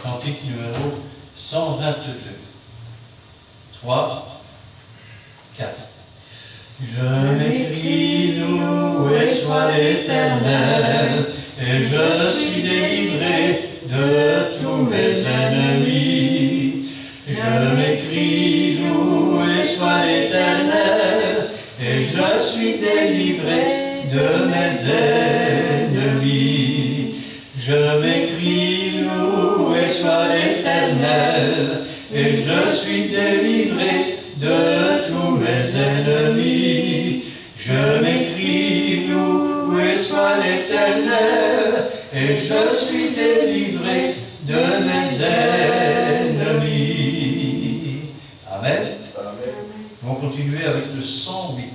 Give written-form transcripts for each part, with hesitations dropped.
Cantique numéro 122. 3, 4. Je m'écrie, loué soit l'Éternel, et je suis délivré de tous mes ennemis. Je m'écrie, loué soit l'Éternel, et je suis délivré de mes ennemis. Je m'écrie, loué soit l'Éternel, et je suis délivré de tous mes ennemis. Je m'écrie, loué soit l'Éternel, et je suis délivré de mes ennemis. Amen. Amen. On va continuer avec le 108.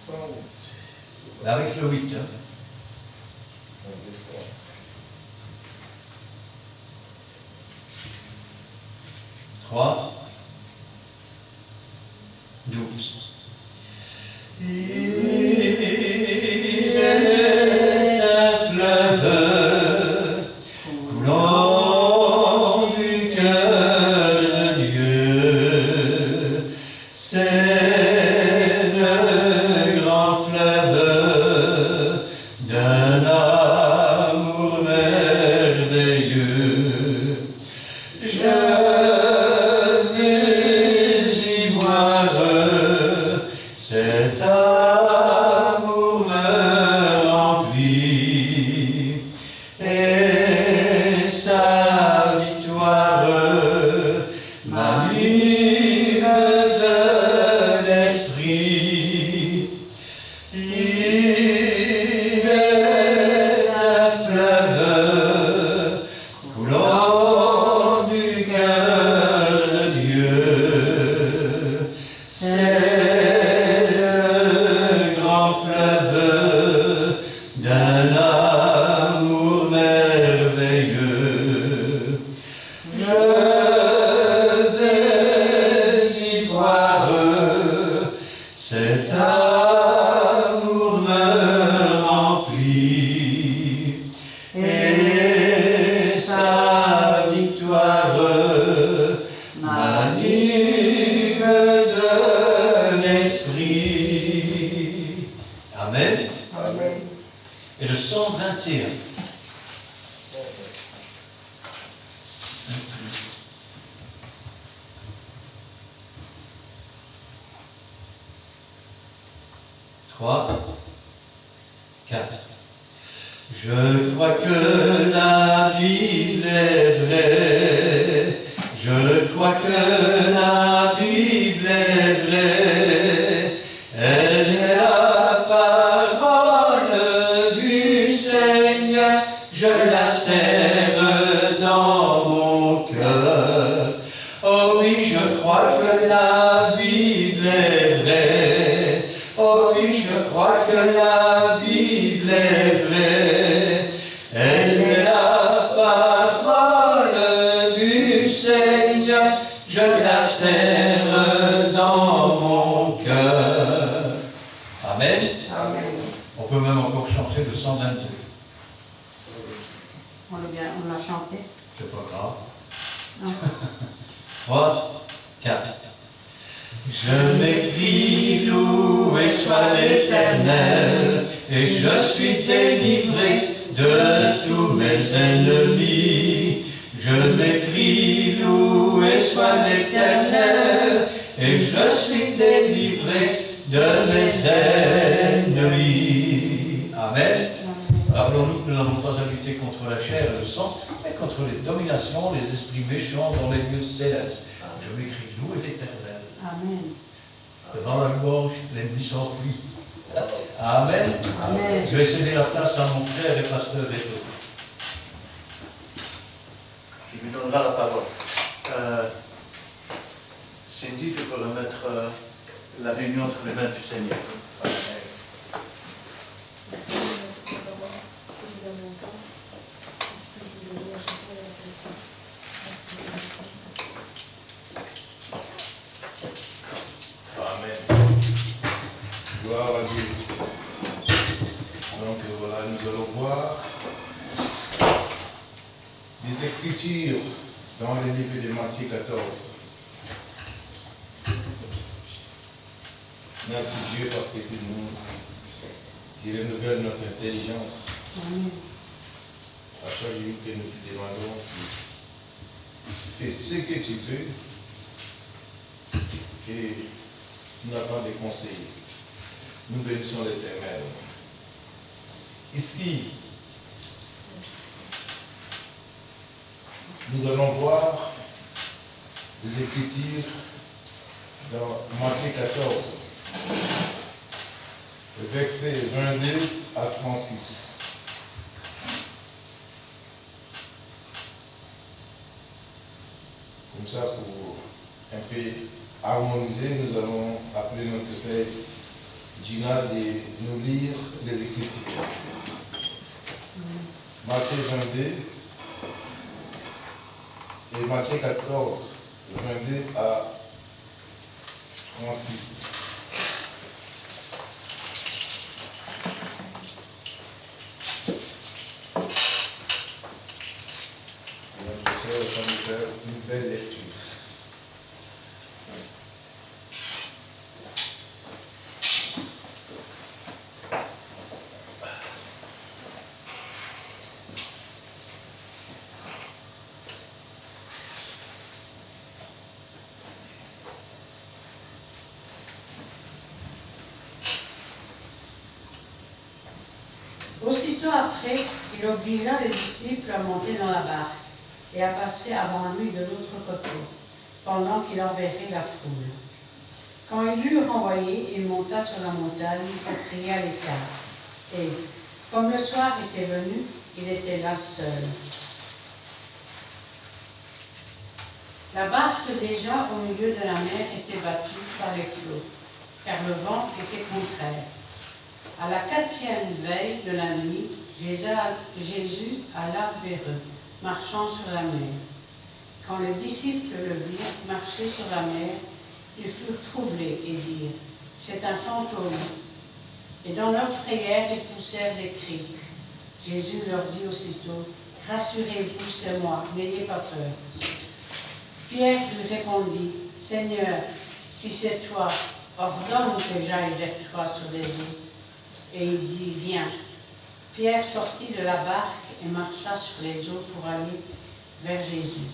108. Avec le 8. On descend. 3, 12. Il est un fleuve coulant du cœur de Dieu. C'est le grand fleuve d'un amour merveilleux. Je vais y boire, cet amour me remplit, et sa victoire m'anime de l'esprit. Il est un fleuve coulant du cœur de Dieu. C'est le grand fleuve d'un amour merveilleux. Je vais y boire, cet amour me remplit, et sa victoire m'anime de l'esprit. Amen. Amen. Et le 121. 3, 4. Je crois que la Bible est vraie. Je crois que la Bible est vraie. Elle est la parole du Seigneur. Je la serre dans mon cœur. Oh oui, je crois que la Bible est vraie. Oh oui, je crois que la Bible est vraie. Elle est la parole du Seigneur. Je la serre dans mon cœur. Amen. Amen. On peut même encore chanter le 122. On l'a chanté. C'est pas grave. Non. 3, 4. Je m'écrie, loué soit l'Éternel, et je suis délivré de tous mes ennemis. Je m'écrie, loué soit l'Éternel, et je suis délivré de mes ennemis. Amen. Rappelons-nous que nous n'avons pas à lutter contre la chair et le sang, mais contre les dominations, les esprits méchants dans les lieux célestes. Je m'écris, loué l'Éternel. Amen. Devant la louange, l'ennemi s'enfuit. Amen. Amen. Je vais céder la place à mon frère et pasteur Reto, qui lui donnera la parole. Cindy, tu peux remettre la réunion entre les mains du Seigneur. Amen. Gloire à Dieu. Donc voilà, nous allons voir des Écritures Écritures dans le livre de Matthieu 14. Merci Dieu parce que tu renouvelles notre intelligence. Amen. À chaque jour que nous te demandons, tu fais ce que tu veux et tu n'as pas de conseils. Nous bénissons l'Éternel. Ici, nous allons voir les Écritures dans Matthieu 14, le verset 22 à 36. Comme ça, pour un peu harmoniser, nous allons appeler notre sœur Gina de nous lire les Écritures. Matthieu 22 et Matthieu 14, 22 à 36. Notre sœur va nous faire une belle lecture. Aussitôt après, il obligea les disciples à monter dans la barque et à passer avant lui de l'autre côté, pendant qu'il enverrait la foule. Quand il l'eut renvoyé, il monta sur la montagne pour prier à l'écart. Et, comme le soir était venu, il était là seul. La barque déjà au milieu de la mer était battue par les flots, car le vent était contraire. À la 4e veille de la nuit, Jésus alla vers eux, marchant sur la mer. Quand les disciples le virent marcher sur la mer, ils furent troublés et dirent « C'est un fantôme ». Et dans leur frayeur, ils poussèrent des cris. Jésus leur dit aussitôt « Rassurez-vous, c'est moi, n'ayez pas peur ». Pierre lui répondit « Seigneur, si c'est toi, ordonne que j'aille vers toi sur les eaux. » Et il dit « Viens ». Pierre sortit de la barque et marcha sur les eaux pour aller vers Jésus.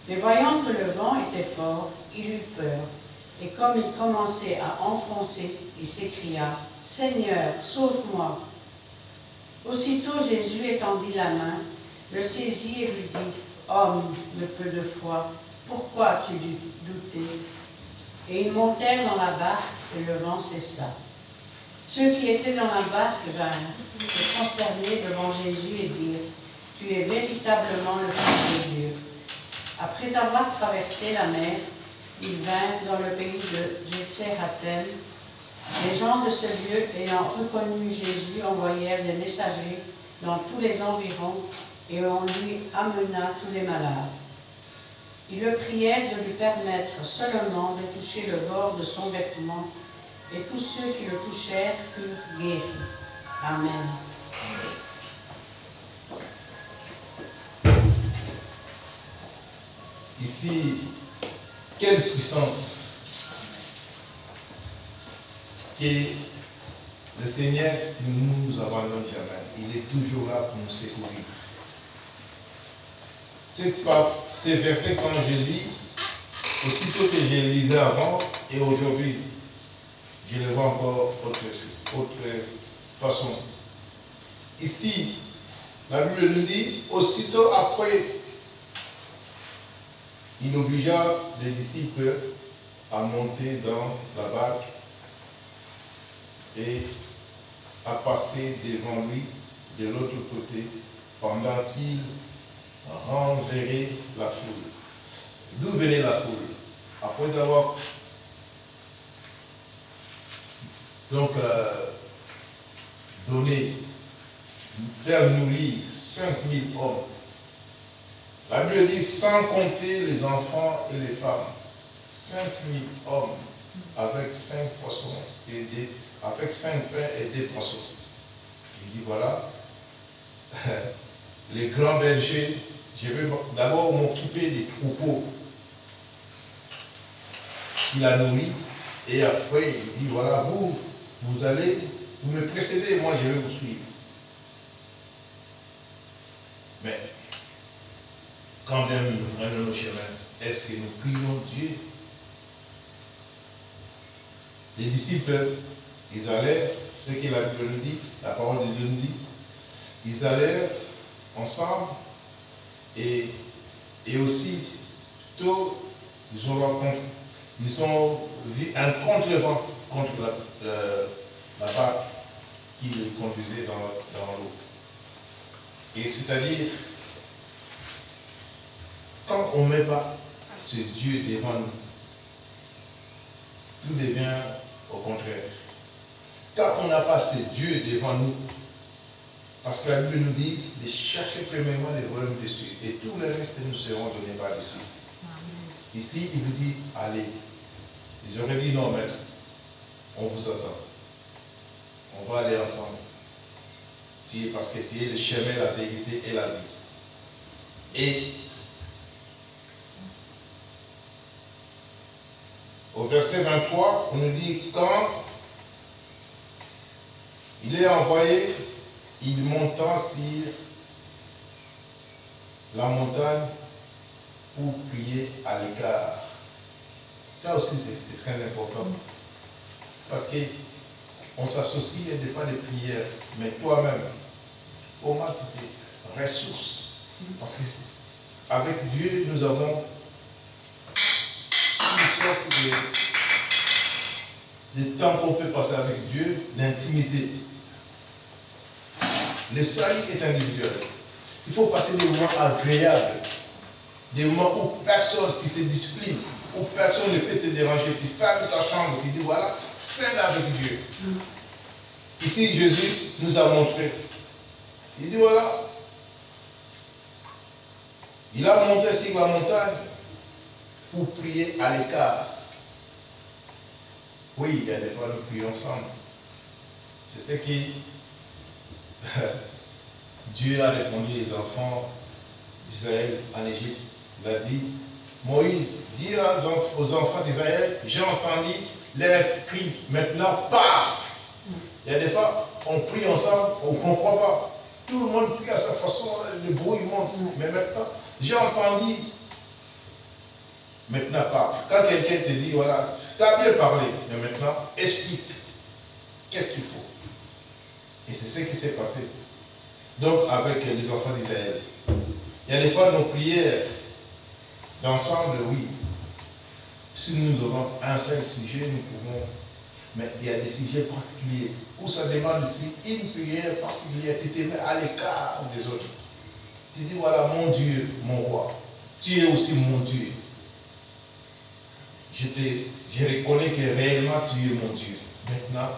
Mais voyant que le vent était fort, il eut peur. Et comme il commençait à enfoncer, il s'écria « Seigneur, sauve-moi ». Aussitôt Jésus étendit la main, le saisit et lui dit « Homme de peu de foi, pourquoi as-tu douté ?» Et ils montèrent dans la barque et le vent cessa. Ceux qui étaient dans la barque vinrent se consterner devant Jésus et dire « Tu es véritablement le Fils de Dieu ». Après avoir traversé la mer, ils vinrent dans le pays de Gethsérathem. Les gens de ce lieu, ayant reconnu Jésus, envoyèrent des messagers dans tous les environs et on lui amena tous les malades. Ils le prièrent de lui permettre seulement de toucher le bord de son vêtement, et tous ceux qui le touchèrent furent guéris. Amen. Ici, quelle puissance que le Seigneur ne nous abandonne jamais. Il est toujours là pour nous secourir. Ces versets, quand je lis, aussitôt que je les lisais avant et aujourd'hui, je les vois encore autre façon. Ici, la Bible nous dit, aussitôt après, il obligea les disciples à monter dans la barque et à passer devant lui de l'autre côté pendant qu'il renverrait la foule. D'où venait la foule? Après avoir donné, faire nourrir 5000 hommes. La Bible dit sans compter les enfants et les femmes. 5000 hommes avec 5 poissons avec 5 pains et 2 poissons. Il dit voilà, les grands bergers je vais d'abord m'occuper des troupeaux qu'il a nourris. Et après, il dit, voilà, vous allez, vous me précédez, moi je vais vous suivre. Mais, quand bien nous prenons nos chemins, est-ce que nous prions Dieu? Les disciples, ils allèrent, ce que la Bible nous dit, la parole de Dieu nous dit, ils allèrent ensemble et aussi, tôt, ils ont vu un contre-vent contre la barque qui les conduisait dans l'eau. Et c'est-à-dire, quand on ne met pas ce Dieu devant nous, tout devient au contraire. Quand on n'a pas ce Dieu devant nous, parce que la Bible nous dit de chercher premièrement les royaumes dessus, et tout le reste nous seront donnés par-dessus. Ici, il vous dit, allez. Ils auraient dit, non, maître, on vous attend. On va aller ensemble. Parce que tu es le chemin, la vérité et la vie. Et au verset 23, on nous dit, quand il est envoyé, il montant sur la montagne pour prier à l'écart. Ça aussi, c'est très important. Parce qu'on s'associe des fois des prières, mais toi-même, comment tu te ressources? Parce qu'avec Dieu, nous avons une sorte de temps qu'on peut passer avec Dieu, d'intimité. Le salut est individuel. Il faut passer des moments agréables, des moments où personne ne te discipline, où personne ne peut te déranger. Tu fermes ta chambre, tu dis voilà, seul avec Dieu. Ici, Jésus nous a montré. Il dit voilà, il a monté sur la montagne pour prier à l'écart. Oui, il y a des fois nous prions ensemble. C'est ce qui Dieu a répondu les enfants d'Israël en Égypte. Il a dit, Moïse, dis aux enfants d'Israël, j'ai entendu leur cri, maintenant pars. Il y a des fois, on prie ensemble, on ne comprend pas. Tout le monde prie à sa façon, le bruit monte. Mais maintenant, j'ai entendu, maintenant pars. Quand quelqu'un te dit, voilà, tu as bien parlé, mais maintenant, explique. Qu'est-ce qu'il faut? Et c'est ce qui s'est passé. Donc, avec les enfants d'Israël, il y a des fois nos prières d'ensemble, oui. Si nous avons un seul sujet, nous pouvons. Mais il y a des sujets particuliers où ça demande aussi une prière particulière. Tu te mets à l'écart des autres. Tu dis voilà, mon Dieu, mon roi. Tu es aussi mon Dieu. Je reconnais que réellement tu es mon Dieu. Maintenant,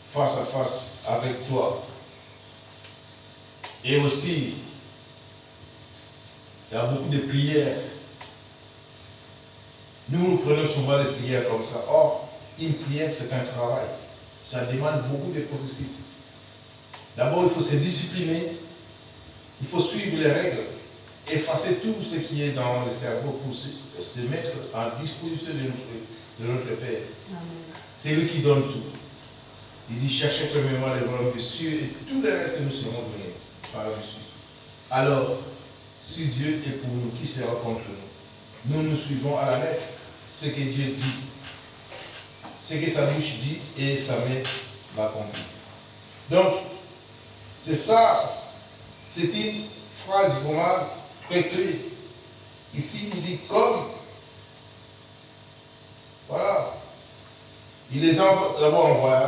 face à face avec toi. Et aussi, il y a beaucoup de prières. Nous prenons souvent des prières comme ça. Or, une prière, c'est un travail. Ça demande beaucoup de processus. D'abord, il faut se discipliner. Il faut suivre les règles. Effacer tout ce qui est dans le cerveau pour se mettre en disposition de notre Père. C'est lui qui donne tout. Il dit, cherchez premièrement les royaumes des cieux et tout le reste nous serons donnés par-dessus. Alors, si Dieu est pour nous, qui sera contre nous? Nous suivons à la lettre ce que Dieu dit, ce que sa bouche dit et sa main l'accomplit. Donc, c'est ça, c'est une phrase vraiment très clé. Ici, il dit comme, voilà, il les a d'abord envoyés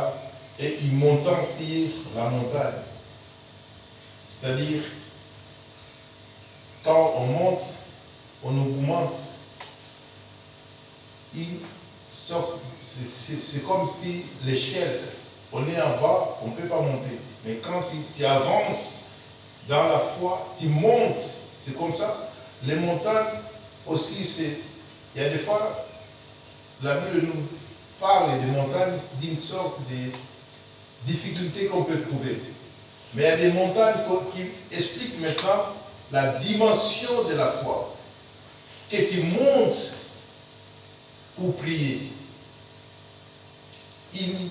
et ils montant sur la montagne. C'est-à-dire, quand on monte, on augmente. C'est comme si l'échelle, on est en bas, on ne peut pas monter. Mais quand tu avances dans la foi, tu montes. C'est comme ça. Les montagnes aussi, il y a des fois, la Bible nous parle des montagnes d'une sorte de difficulté qu'on peut trouver. Mais il y a des montagnes qui expliquent maintenant la dimension de la foi. Que tu montes pour prier. Il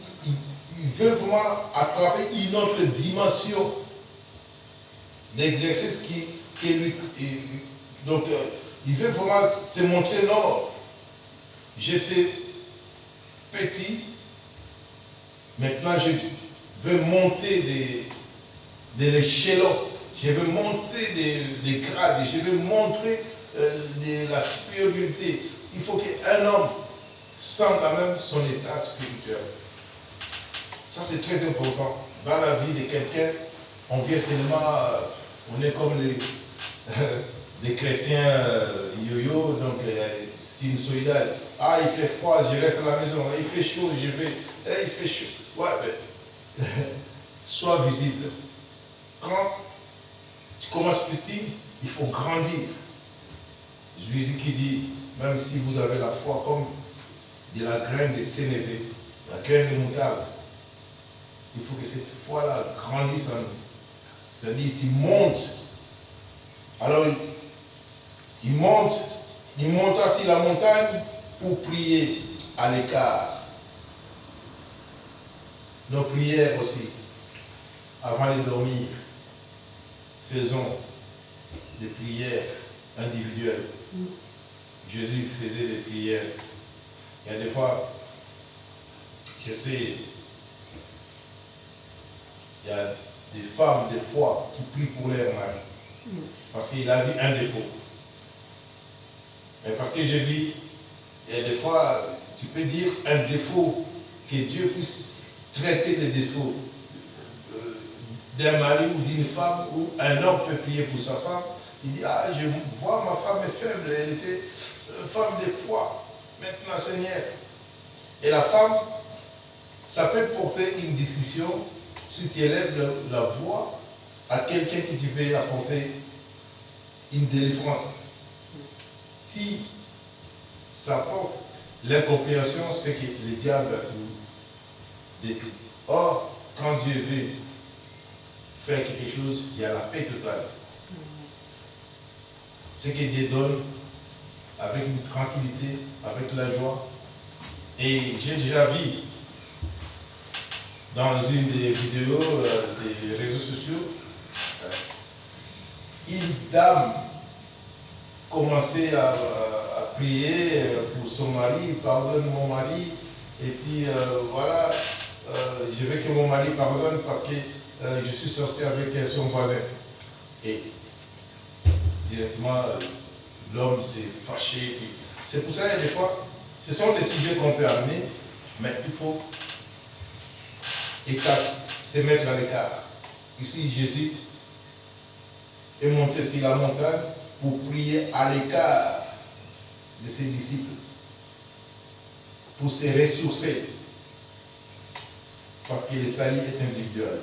veut vraiment attraper une autre dimension d'exercice qui lui. Donc, il veut vraiment se montrer, non, j'étais petit, maintenant je veux monter de l'échelon, je veux monter des grades, je veux montrer de la supériorité. Il faut qu'un homme sente quand même son état spirituel. Ça, c'est très important. Dans la vie de quelqu'un, on vient seulement, on est comme des chrétiens yo-yo, donc sinusoïdal. Ah, il fait froid, je reste à la maison. Il fait chaud, je vais. Il fait chaud. Ouais, mais sois visible. Quand tu commences petit, il faut grandir. Jésus qui dit, même si vous avez la foi comme de la graine de sénévé, la graine de moutarde, il faut que cette foi-là grandisse en nous. C'est-à-dire, tu montes. Alors, il monte sur la montagne pour prier à l'écart. Nos prières aussi, avant de dormir, faisons des prières individuelles. Jésus faisait des prières. Il y a des fois, je sais, il y a des femmes, des fois, qui prient pour leur mari. Parce qu'il a vu un défaut. Mais parce que j'ai vu, il y a des fois, tu peux dire un défaut, que Dieu puisse traiter les défauts d'un mari ou d'une femme, ou un homme peut prier pour sa femme. Il dit, ah, je vois ma femme est faible, elle était femme de foi. Maintenant, Seigneur. Et la femme, ça peut porter une discussion si tu élèves la voix à quelqu'un qui tu veux apporter une délivrance. Si ça porte l'incompréhension, c'est que le diable a tout détruit. Or, quand Dieu veut faire quelque chose, il y a la paix totale. Ce que Dieu donne avec une tranquillité, avec la joie. Et j'ai déjà vu dans une des vidéos des réseaux sociaux, une dame commençait à prier pour son mari, pardonne mon mari, et puis voilà, je veux que mon mari pardonne parce que je suis sorti avec son voisin. Et directement, l'homme s'est fâché. C'est pour ça que des fois, ce sont des sujets qu'on peut amener, mais il faut se mettre à l'écart. Ici, Jésus est monté sur la montagne pour prier à l'écart de ses disciples, pour se ressourcer, parce que le salut est individuel,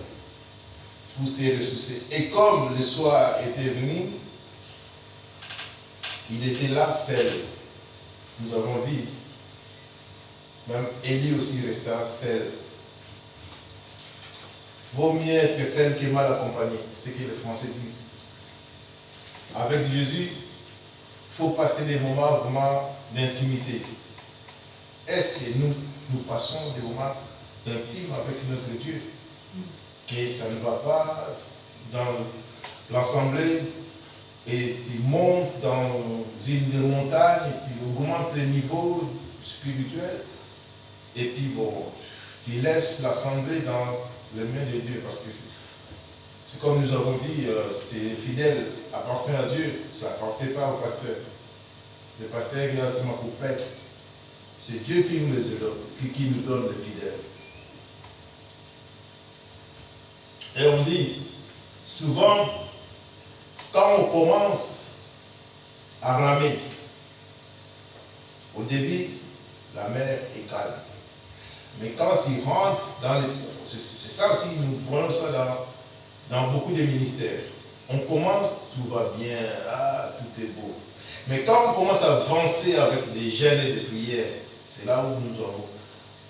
pour se ressourcer. Et comme le soir était venu, il était là seul. Nous avons vu, même Élie aussi resta seul. Vaut mieux être seul que mal accompagné, c'est ce que les Français disent. Avec Jésus, il faut passer des moments vraiment d'intimité. Est-ce que nous passons des moments d'intime avec notre Dieu? Que ça ne va pas dans l'assemblée et tu montes dans une montagne, tu augmentes le niveau spirituel et puis bon, tu laisses l'assemblée dans les mains de Dieu parce que c'est comme nous avons dit, ces fidèles appartiennent à Dieu, ça n'appartient pas au pasteur. Le pasteur, il a seulement pour paître. C'est Dieu qui nous les donne, qui nous donne les fidèles. Et on dit, souvent, quand on commence à ramer, au début, la mer est calme. Mais quand il rentre dans les profondeurs, c'est ça aussi, nous voyons ça dans beaucoup de ministères. On commence, tout va bien, tout est beau. Mais quand on commence à avancer avec des jeûnes et des prières, c'est là où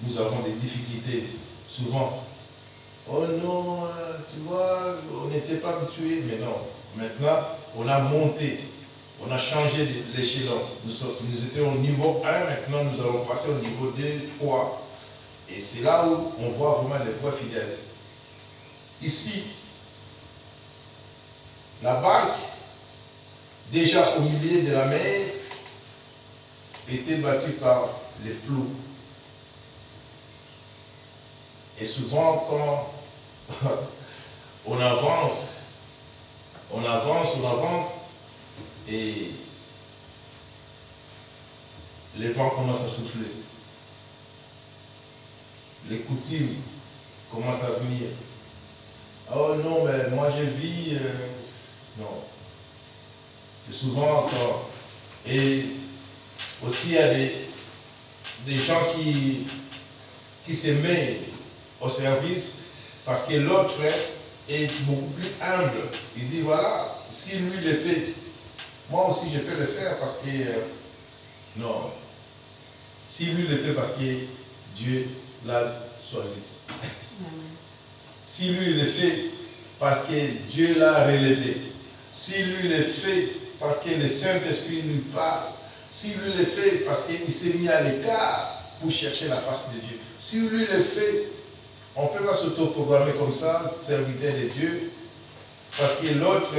nous avons des difficultés, souvent. Oh non, tu vois, on n'était pas habitué, mais non. Maintenant, on a monté, on a changé l'échelon. Nous étions au niveau 1, maintenant nous allons passer au niveau 2, 3. Et c'est là où on voit vraiment les vrais fidèles. Ici, la barque, déjà au milieu de la mer, était battue par les flots. Et souvent, quand on avance, et les vents commencent à souffler. Les coutumes commencent à venir. Oh non, mais moi je vis. Non. C'est souvent quand. Et aussi, il y a des gens qui se mettent au service parce que l'autre est beaucoup plus humble. Il dit voilà, si lui le fait, moi aussi je peux le faire parce que. Non. Si lui le fait parce que Dieu l'a choisi. Si lui le fait parce que Dieu l'a relevé. Si lui le fait parce que le Saint-Esprit lui parle. Si lui le fait parce qu'il s'est mis à l'écart pour chercher la face de Dieu. Si lui le fait, on ne peut pas s'auto-programmer comme ça, serviteur de Dieu, parce que l'autre,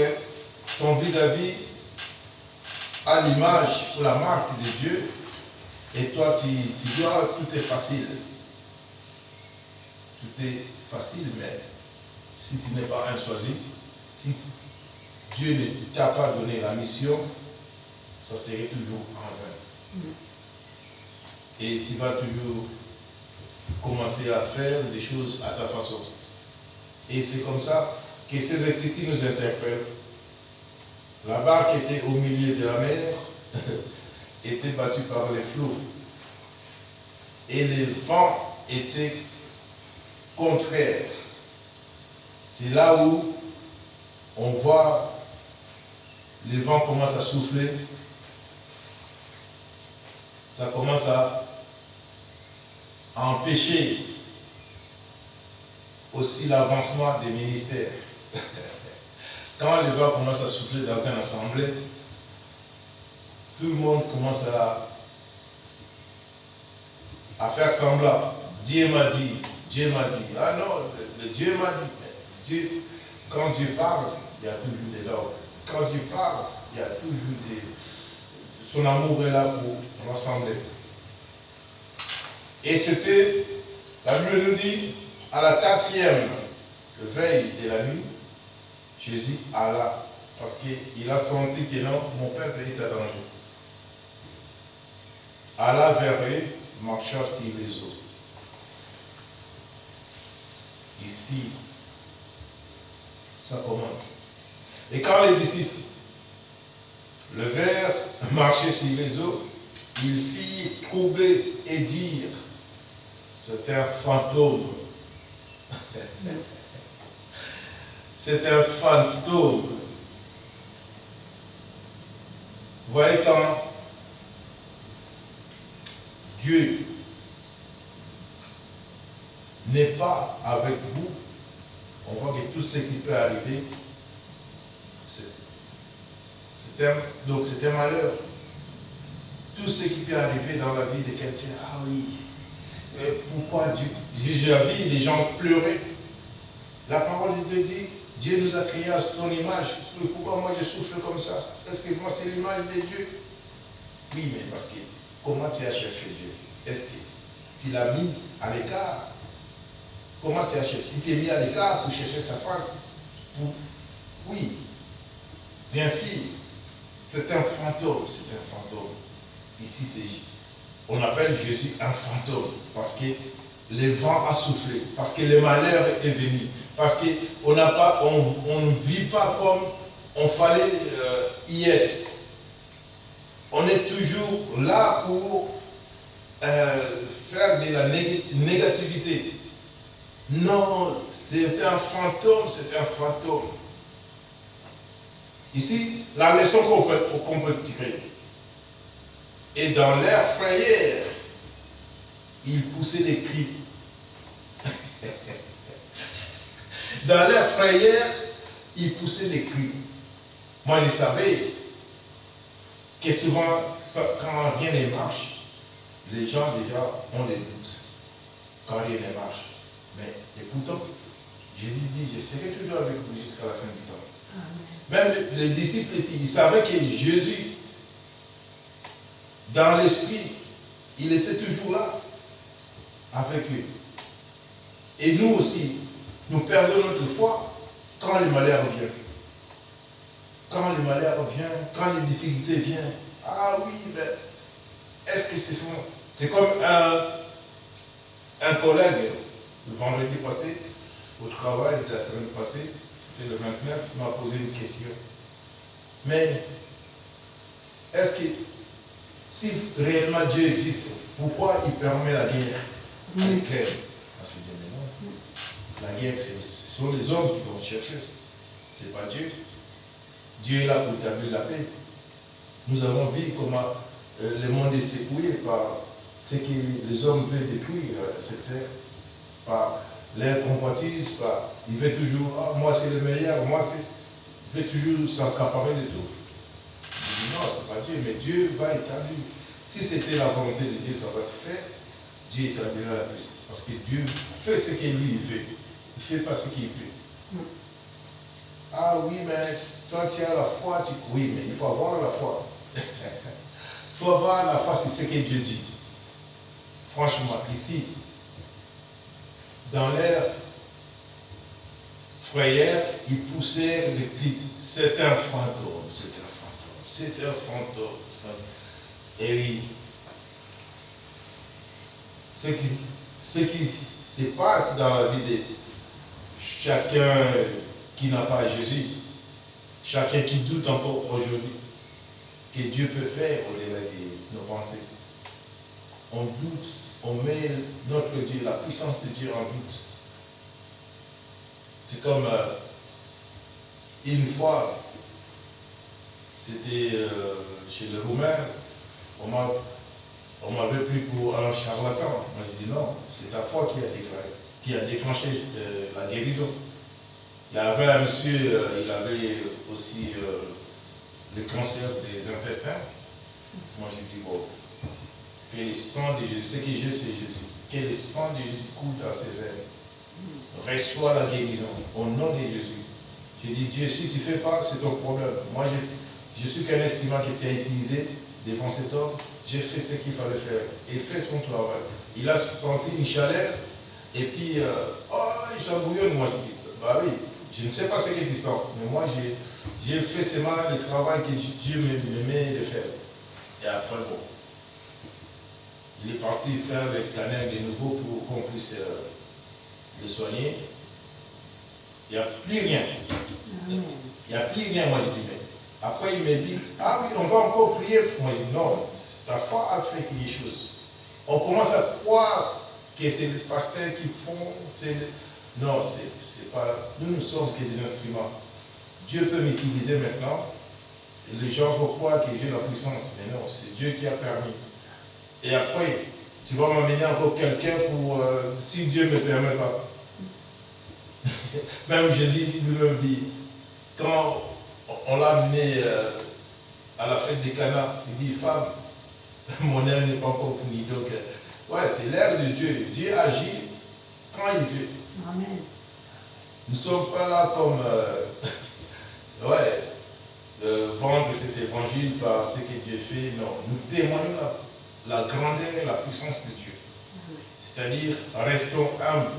ton vis-à-vis, a l'image ou la marque de Dieu, et toi, tu dois, tout est facile. Tout est facile, mais si tu n'es pas un choisi, si Dieu ne t'a pas donné la mission, ça serait toujours en vain. Et tu vas toujours commencer à faire des choses à ta façon. Et c'est comme ça que ces Écritures nous interpellent. La barque était au milieu de la mer, était battue par les flots. Et les vents étaient contraires. C'est là où on voit les vents commencent à souffler. Ça commence à empêcher aussi l'avancement des ministères. Quand les vents commencent à souffler dans une assemblée, tout le monde commence à faire semblant. Dieu m'a dit, Dieu m'a dit. Ah non, Dieu m'a dit. Dieu, quand Dieu parle, il y a toujours de l'ordre. Quand Dieu parle, il y a toujours son amour est là pour rassembler. Et c'était, la Bible nous dit, à la 4e veille de la nuit, Jésus alla, parce qu'il a senti que non, mon peuple est à danger. Alla vers eux, marcha sur les eaux. Ici, ça commence. Et quand les disciples le verrent marcher sur les eaux, ils firent troubler et dire, c'est un fantôme. C'est un fantôme. Vous voyez, quand Dieu n'est pas avec vous, on voit que tout ce qui peut arriver, donc c'est un malheur. Tout ce qui peut arriver dans la vie de quelqu'un, ah oui, mais pourquoi Dieu? J'ai vu des gens pleurer. La parole de Dieu dit, Dieu nous a créés à son image. Mais pourquoi moi je souffre comme ça? Est-ce que moi c'est l'image de Dieu? Oui, mais parce que comment tu as cherché Dieu? Est-ce que tu l'as mis à l'écart? Comment tu as cherché? Tu t'es mis à l'écart pour chercher sa face? Oui, bien sûr, c'est un fantôme, c'est un fantôme. Ici, on appelle Jésus un fantôme parce que le vent a soufflé, parce que le malheur est venu, parce qu'on ne vit pas comme on fallait y être. On est toujours là pour faire de la négativité. Non, c'est un fantôme, c'est un fantôme. Ici, la leçon qu'on peut tirer. Et dans leur frayeur, ils poussaient des cris. Dans leur frayeur, ils poussaient des cris. Moi, je savais que souvent, quand rien ne marche, les gens déjà ont des doutes. Quand rien ne marche. Mais écoutons, Jésus dit, je serai toujours avec vous jusqu'à la fin du temps. Même les disciples ici, ils savaient que Jésus, dans l'esprit, il était toujours là, avec eux. Et nous aussi, nous perdons notre foi quand le malheur vient. Quand le malheur vient, quand les difficultés viennent. Ah oui, mais est-ce que c'est comme un collègue, le vendredi passé, au travail de la semaine passée, c'était le 29, il m'a posé une question. Mais est-ce que si réellement Dieu existe, pourquoi il permet la guerre avec l'Ukraine? Je me dis, mais non. La guerre, ce sont les hommes qui vont chercher. Ce n'est pas Dieu. Dieu est là pour établir la paix. Nous avons vu comment le monde est secoué par ce que les hommes veulent détruire cette terre, par leur convoitise, par il veut toujours, ah, moi c'est le meilleur, moi c'est. Il veut toujours s'accaparer de tout. Je dis non, c'est pas Dieu, mais Dieu va établir. Si c'était la volonté de Dieu, ça va se faire. Dieu établira la paix. Parce que Dieu fait ce qu'il lui veut. Il ne fait pas ce qu'il veut. Ah oui, mais toi tu as la foi, oui, mais il faut avoir la foi. Il faut avoir la foi, c'est ce que Dieu dit. Franchement, ici, dans l'air frayeur, ils poussèrent des cris. C'est un fantôme, c'est un fantôme, c'est un fantôme. Et oui, ce qui se passe dans la vie de chacun qui n'a pas Jésus, chacun qui doute encore aujourd'hui, que Dieu peut faire au-delà de nos pensées. On doute, on met notre Dieu, la puissance de Dieu en doute. C'est comme une fois, c'était chez le Roumain, on m'avait pris pour un charlatan. Moi j'ai dit non, c'est ta foi qui a déclenché la guérison. Il y avait un monsieur, il avait aussi le cancer des intestins. Moi j'ai dit bon, que le sang de Jésus, ce que j'ai c'est Jésus, que le sang de Jésus coule dans ses ailes. Reçois la guérison au nom de Jésus. J'ai dit Dieu, si tu ne fais pas, c'est ton problème. Moi je suis qu'un instrument que tu as utilisé devant cet homme. J'ai fait ce qu'il fallait faire. Il fait son travail. Il a senti une chaleur et puis il chambouillonne. Moi je dis bah oui, je ne sais pas ce que tu sens, mais moi j'ai fait seulement le travail que Dieu me met de faire. Et après bon, il est parti faire les scanners de nouveau pour qu'on puisse le soigner. Il n'y a plus rien. Il n'y a plus rien, moi je dis, mais après il me dit, ah oui, on va encore prier pour moi. Je dis, non, ta foi a fait quelque chose. On commence à croire que c'est les pasteurs qui font, non, c'est pas, nous ne sommes que des instruments. Dieu peut m'utiliser maintenant, et les gens vont croire que j'ai la puissance, mais non, c'est Dieu qui a permis. Et après, tu vas m'amener encore quelqu'un pour, si Dieu ne me permet pas. Même Jésus lui-même dit, quand on l'a amené à la fête des Cana, il dit, femme, mon âme n'est pas encore finie. Donc, ouais, c'est l'ère de Dieu. Dieu agit quand il veut. Amen. Nous ne sommes pas là comme, vendre cet évangile par ce que Dieu fait. Non, nous témoignons la grandeur et la puissance de Dieu. C'est-à-dire, restons humbles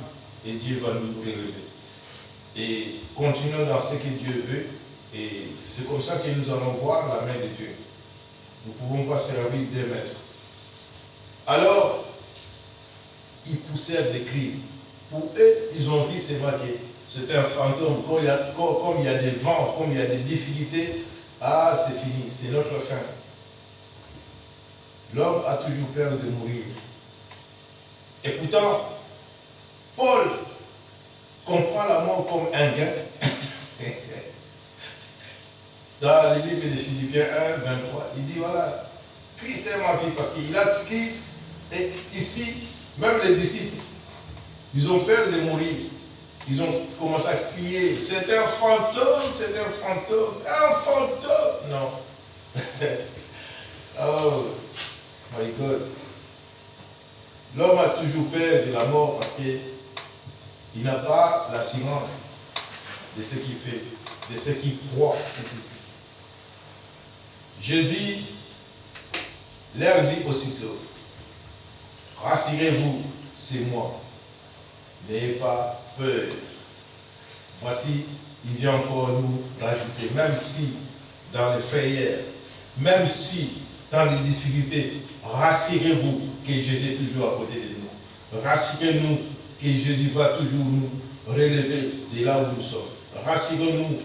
et Dieu va nous relever. Et continuons dans ce que Dieu veut. Et c'est comme ça que nous allons voir la main de Dieu. Nous ne pouvons pas servir des maîtres. Alors, ils poussèrent des cris. Pour eux, ils ont vu c'est vrai que c'était un fantôme. Comme il y a des vents, comme il y a des difficultés, ah, c'est fini, c'est notre fin. L'homme a toujours peur de mourir. Et pourtant, Paul comprend la mort comme un gain. Dans le livre de Philippiens 1, 23, il dit voilà, Christ est ma vie, parce qu'il a Christ. Et ici, même les disciples, ils ont peur de mourir. Ils ont commencé à crier, c'est un fantôme, c'est un fantôme, un fantôme. Non. Oh, my God. L'homme a toujours peur de la mort parce qu'il n'a pas l'assurance de ce qu'il fait, de ce qu'il croit. Jésus leur dit aussitôt, rassurez-vous, c'est moi. N'ayez pas peur. Voici, il vient encore nous rajouter, même si dans les frayeurs, même si dans les difficultés, rassurez-vous que Jésus est toujours à côté de nous. Rassurez-nous que Jésus va toujours nous relever de là où nous sommes. Rassurez-nous,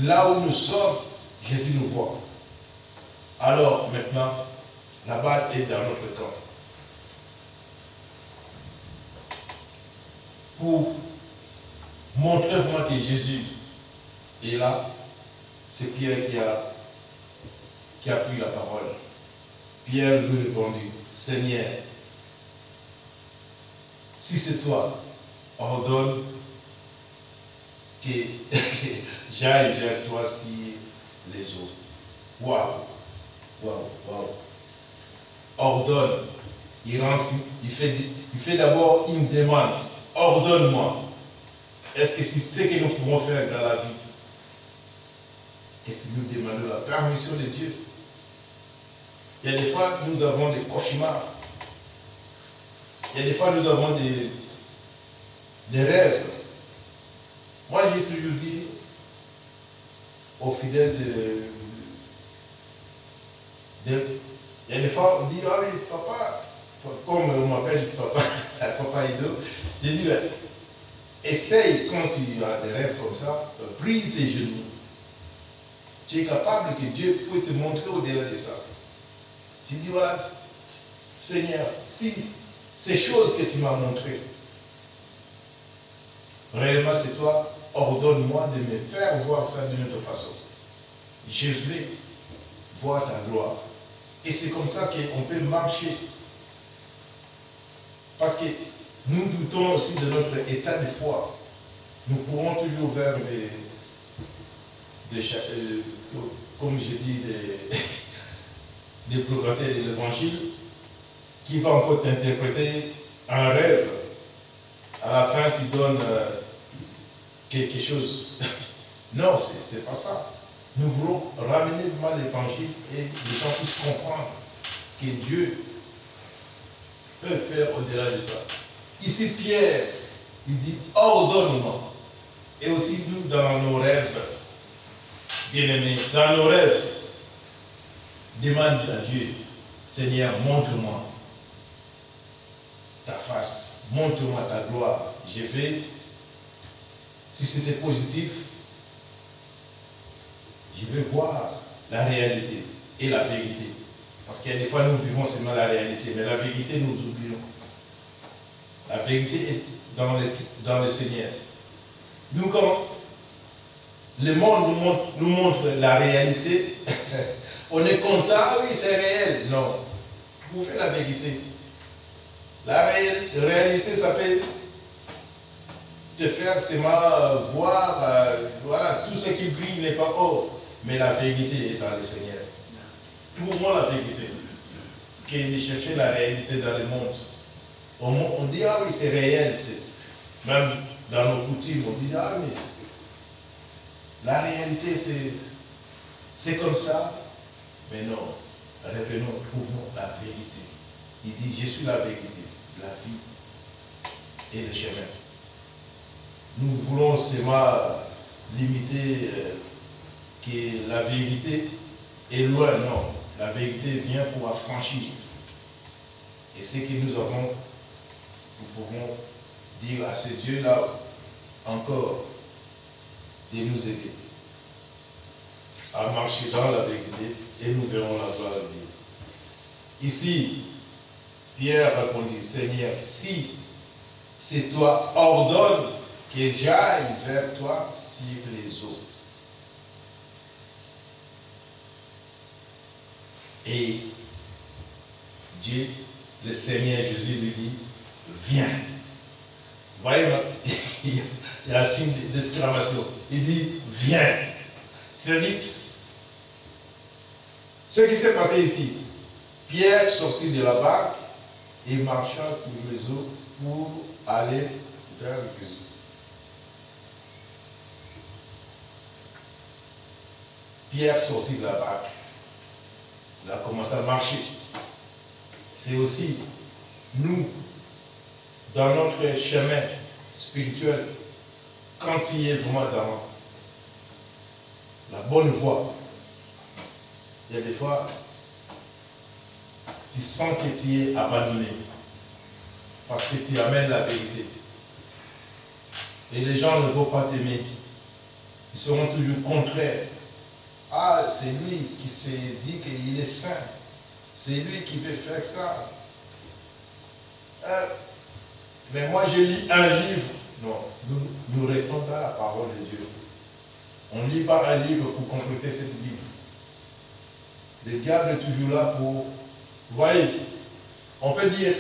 là où nous sommes, Jésus nous voit. Alors maintenant, la balle est dans notre camp. Pour montrer vraiment que Jésus est là, c'est Pierre qui a pris la parole. Pierre lui répondit, Seigneur, si c'est toi, ordonne que j'aille vers toi si les autres. Waouh, waouh, waouh. Ordonne. Il rentre, il fait d'abord une demande. Ordonne-moi. Est-ce que c'est ce que nous pouvons faire dans la vie? Qu'est-ce que nous demandons? La permission de Dieu. Il y a des fois, nous avons des cauchemars. Il y a des fois, nous avons des rêves. Moi, j'ai toujours dit aux fidèles il y a des fois, on dit, ah oui, papa, comme on m'appelle papa, papa Ido, j'ai dit, essaye quand tu as des rêves comme ça, plie tes genoux. Tu es capable que Dieu peut te montrer au-delà de ça. Tu dis, voilà, Seigneur, si ces choses que tu m'as montrées, réellement c'est toi, ordonne-moi de me faire voir ça d'une autre façon. Je vais voir ta gloire. Et c'est comme ça qu'on peut marcher. Parce que nous doutons aussi de notre état de foi. Nous courons toujours vers comme je dis, des progrès de l'évangile, qui va encore t'interpréter un rêve. À la fin, tu donnes quelque chose. Non, c'est pas ça. Nous voulons ramener vraiment l'évangile et les gens puissent comprendre que Dieu peut faire au-delà de ça. Ici, Pierre, il dit, ordonne-moi. Et aussi, nous, dans nos rêves, bien-aimés, dans nos rêves, demande à Dieu, Seigneur, montre-moi ta face, montre-moi ta gloire. Je vais, si c'était positif, je vais voir la réalité et la vérité. Parce qu'il y a des fois, nous vivons seulement la réalité, mais la vérité, nous oublions. La vérité est dans le Seigneur. Nous, quand le monde nous montre la réalité, on est content, ah oui, c'est réel. Non, vous faites la vérité. La réalité, ça fait te faire seulement voir, voilà, tout ce qui brille n'est pas or, mais la vérité est dans le Seigneur. Trouvons la vérité, que de chercher la réalité dans le monde. On dit, ah oui, c'est réel. Même dans nos coutumes, on dit, ah oui, la réalité, c'est comme ça. Mais non, revenons, trouvons la vérité. Il dit, je suis la vérité, la vie et le chemin. Nous voulons seulement limiter que la vérité est loin. Non, la vérité vient pour affranchir. Et ce que nous avons, nous pouvons dire à ces dieux-là encore de nous aider à marcher dans la vérité et nous verrons la gloire de Dieu. Ici, Pierre répondit, Seigneur, si c'est toi, ordonne que j'aille vers toi sur les eaux. Et Dieu, le Seigneur Jésus lui dit, viens. Voyez, il y a un signe d'exclamation. Il dit, viens. C'est-à-dire, ce qui s'est passé ici, Pierre sortit de la barque et marcha sur les eaux pour aller vers Jésus. Pierre sortit de la barque. Il a commencé à marcher. C'est aussi nous, dans notre chemin spirituel, quand il est vraiment dans la bonne voie, il y a des fois, tu sens que tu es abandonné parce que tu amènes la vérité. Et les gens ne vont pas t'aimer. Ils seront toujours contraires. Ah, c'est lui qui s'est dit qu'il est saint. C'est lui qui veut faire ça. Mais moi, je lis un livre. Non, nous restons dans la parole de Dieu. On ne lit pas un livre pour compléter cette Bible. Le diable est toujours là pour... Vous voyez, on peut dire...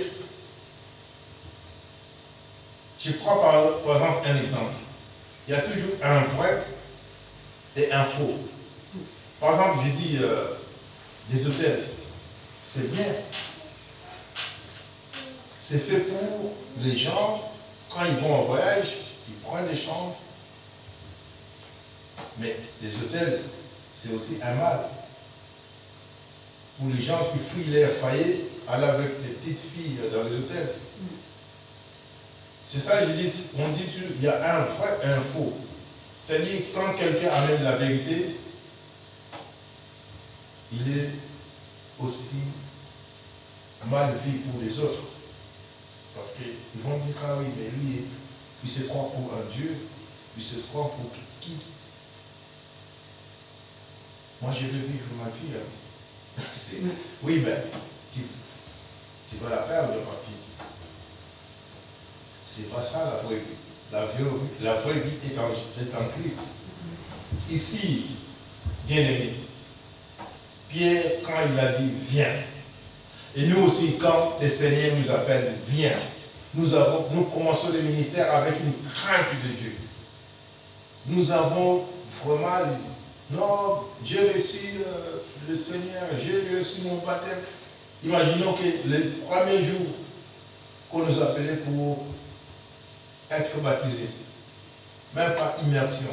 Je prends par exemple un exemple. Il y a toujours un vrai et un faux. Par exemple, je dis des hôtels. C'est bien. C'est fait pour les gens, quand ils vont en voyage, ils prennent des chambres. Mais les hôtels, c'est aussi un mal. Pour les gens qui fuient leur foyer, aller avec des petites filles dans les hôtels. C'est ça, je dis, on dit toujours, il y a un vrai et un faux. C'est-à-dire, quand quelqu'un amène la vérité, il est aussi mal vu pour les autres. Parce qu'ils vont dire, ah oui, mais lui, il se prend pour un Dieu, il se prend pour qui? Moi, je veux vivre ma vie. Hein. Oui, ben, tu vas la perdre parce que c'est pas ça la vraie vie. La vraie vie est en Christ. Ici, bien aimé, Pierre, quand il a dit viens, et nous aussi, quand le Seigneur nous appelle viens, nous commençons le ministère avec une crainte de Dieu. Nous avons vraiment, non, j'ai reçu le Seigneur, j'ai reçu mon baptême. Imaginons que le premier jour qu'on nous appelait pour être baptisé, même pas immersion,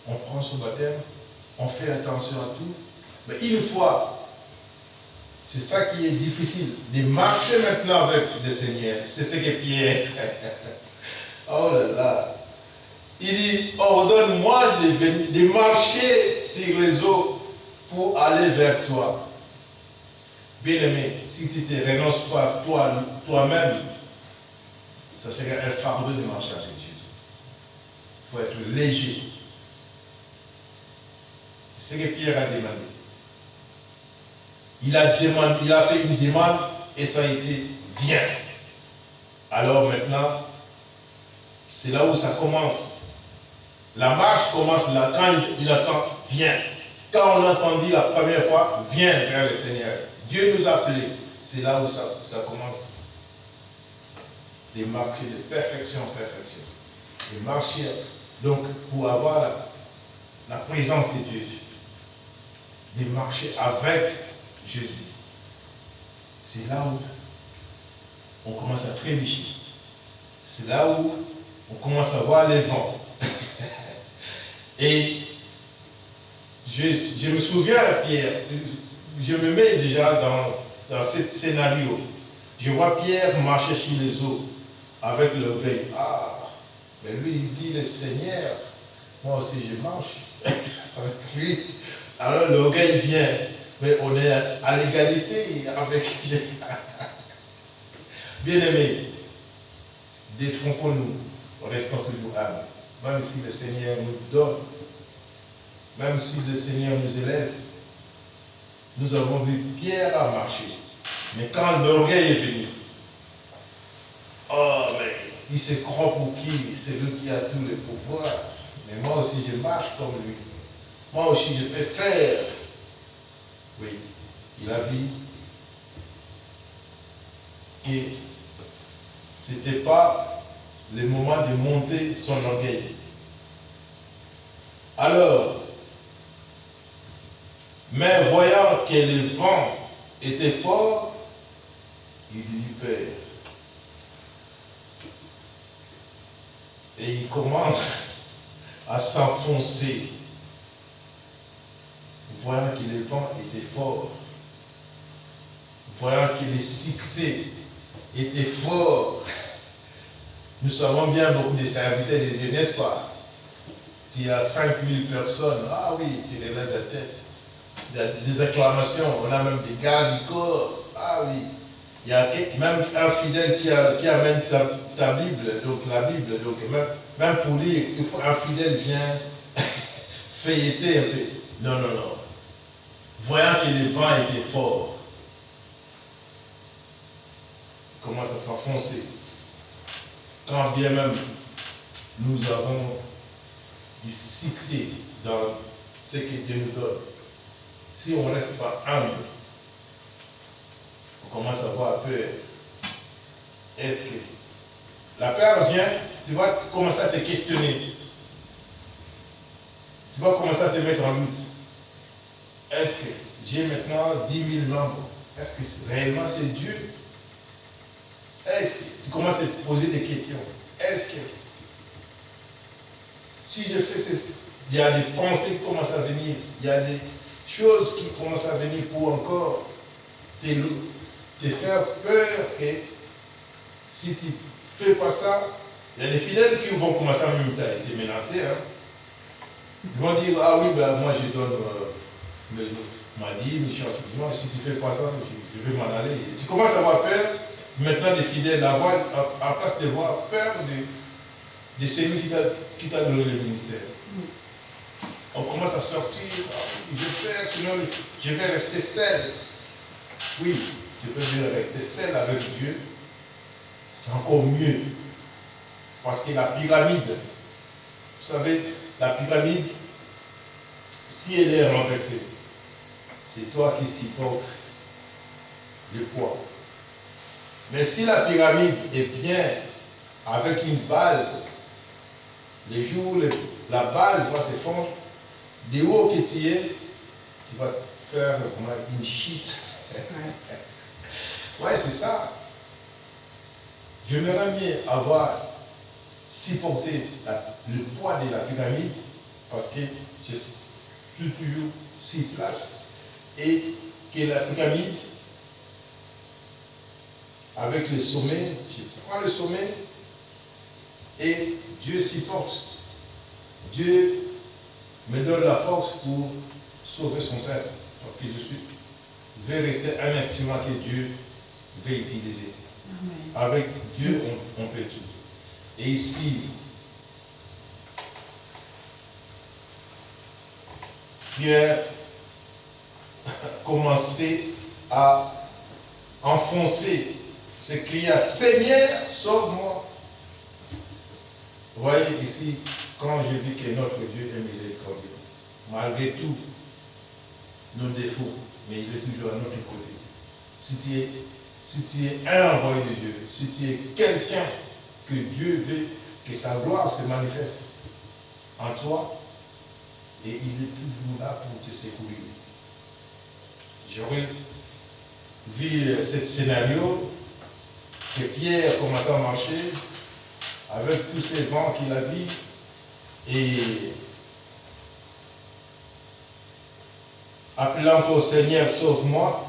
on prend son baptême, on fait attention à tout, mais une fois, c'est ça qui est difficile, de marcher maintenant avec le Seigneur. C'est ce que Pierre, oh là là, il dit, ordonne-moi de marcher sur les eaux pour aller vers toi. Bien-aimé, si tu ne te renonces pas toi-même, ça serait un fardeau de marcher avec Jésus. Il faut être léger. C'est ce que Pierre a demandé. Il a fait une demande et ça a été viens. Alors maintenant, c'est là où ça commence. La marche commence là quand il attend viens. Quand on a entendu la première fois, viens vers le Seigneur. Dieu nous a appelés. C'est là où ça commence. Des marcher de perfection en perfection. Des marcher, donc, pour avoir la présence de Dieu. Des marcher avec Jésus. C'est là où on commence à trébucher. C'est là où on commence à voir les vents. Et je me souviens, Pierre, je me mets déjà dans ce scénario. Je vois Pierre marcher sur les eaux avec l'orgueil. Ah, mais lui, il dit le Seigneur, moi aussi je marche avec lui. Alors l'orgueil vient, mais on est à l'égalité avec Dieu. Bien-aimés, détrompons-nous, restons toujours humbles. Même si le Seigneur nous donne, même si le Seigneur nous élève, nous avons vu Pierre à marcher. Mais quand l'orgueil est venu, oh, mais il se croit pour qui? C'est lui qui a tous les pouvoirs. Mais moi aussi, je marche comme lui. Moi aussi, je peux faire. Oui, il a vu que ce n'était pas le moment de monter son orgueil. Alors, mais voyant que le vent était fort, il eut peur. Et il commence à s'enfoncer, voyant que le vent était fort, voyant que le succès était fort. Nous savons bien beaucoup de serviteurs de Dieu, n'est-ce pas? Tu as 5000 personnes, ah oui, tu relèves la tête. Il y a des acclamations, on a même des gardes du corps, ah oui. Il y a même un fidèle qui amène ta Bible, donc la Bible, donc même pour lire, il faut un fidèle vient feuilleter un peu. Non, non, non. Voyant que le vent était fort, il commence à s'enfoncer. Quand bien même nous avons du succès dans ce que Dieu nous donne, si on ne reste pas humble, on commence à avoir peur. Est-ce que la peur vient, tu vas commencer à te questionner. Tu vas commencer à te mettre en doute. Est-ce que j'ai maintenant 10 000 membres? Est-ce que réellement c'est Dieu? Est-ce que tu commences à te poser des questions? Est-ce que si je fais ceci, il y a des pensées qui commencent à venir, il y a des choses qui commencent à venir pour encore te faire peur et si tu ne fais pas ça, il y a des fidèles qui vont commencer à te menacer. Hein. Ils vont dire, ah oui, ben, moi je donne ma dîme, moi si tu ne fais pas ça, je vais m'en aller. Et tu commences à avoir peur, maintenant des fidèles, à place de voir peur de celui qui t'a donné le ministère. On commence à sortir, je vais faire, sinon je vais rester seul. Oui, tu peux bien rester seul avec Dieu, c'est encore mieux. Parce que la pyramide, vous savez, la pyramide, si elle est renversée, c'est toi qui supportes le poids. Mais si la pyramide est bien avec une base, les jours où la base va se fondre, de haut que tu es, tu vas faire une chute. Ouais, c'est ça. J'aimerais bien avoir supporté le poids de la pyramide parce que je suis toujours sur place et que la pyramide, avec le sommet, je prends le sommet et Dieu supporte. Dieu me donne la force pour sauver son peuple parce que je vais rester un instrument que Dieu veut utiliser. Amen. Avec Dieu, on peut tout. Et ici, Pierre commençait à enfoncer, se crier, Seigneur, sauve-moi. Vous voyez ici, quand je dis que notre Dieu est miséricordieux, malgré tout nos défauts, mais il est toujours à notre côté. Si tu es un envoyé de Dieu, si tu es quelqu'un que Dieu veut que sa gloire se manifeste en toi, et il est toujours là pour te secourir. J'aurais vu ce scénario que Pierre commençait à marcher avec tous ces vents qu'il a vus et appelant encore Seigneur, sauve-moi.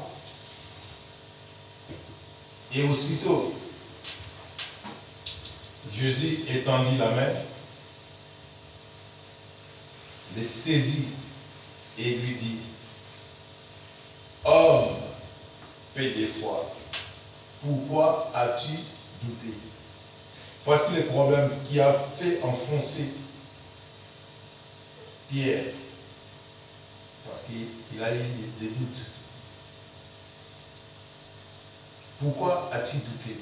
Et aussitôt, Jésus étendit la main, le saisit et lui dit, homme, peu de foi, pourquoi as-tu douté? Voici le problème qui a fait enfoncer Pierre, parce qu'il a eu des doutes. Pourquoi as-tu douté?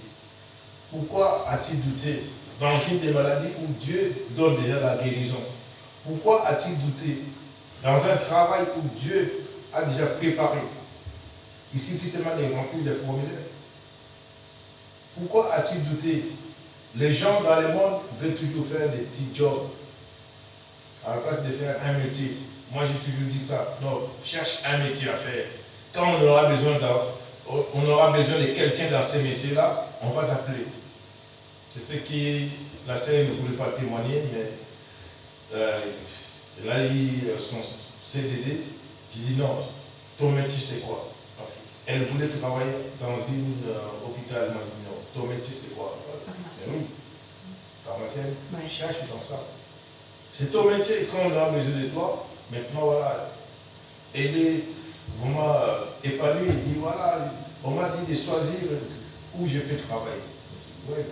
Pourquoi as-tu douté dans une des maladies où Dieu donne déjà la guérison? Pourquoi as-tu douté dans un travail où Dieu a déjà préparé? Il suffit seulement de remplir les formulaires. Pourquoi as-tu douté Les gens dans le monde veulent toujours faire des petits jobs à la place de faire un métier. Moi, j'ai toujours dit ça. Non, cherche un métier à faire. Quand on aura besoin de quelqu'un dans ces métiers-là, on va t'appeler. C'est ce que la sœur ne voulait pas témoigner, mais elle a eu son CDD. J'ai dit non, ton métier c'est quoi? Parce qu'elle voulait travailler dans un hôpital. Elle m'a dit non, ton métier c'est quoi? Mais oui, pharmacienne, cherche dans ça. C'est ton métier, quand on a besoin de toi, maintenant voilà, elle est vraiment épanouie, elle dit voilà, on m'a dit de choisir où je peux travailler. Ouais.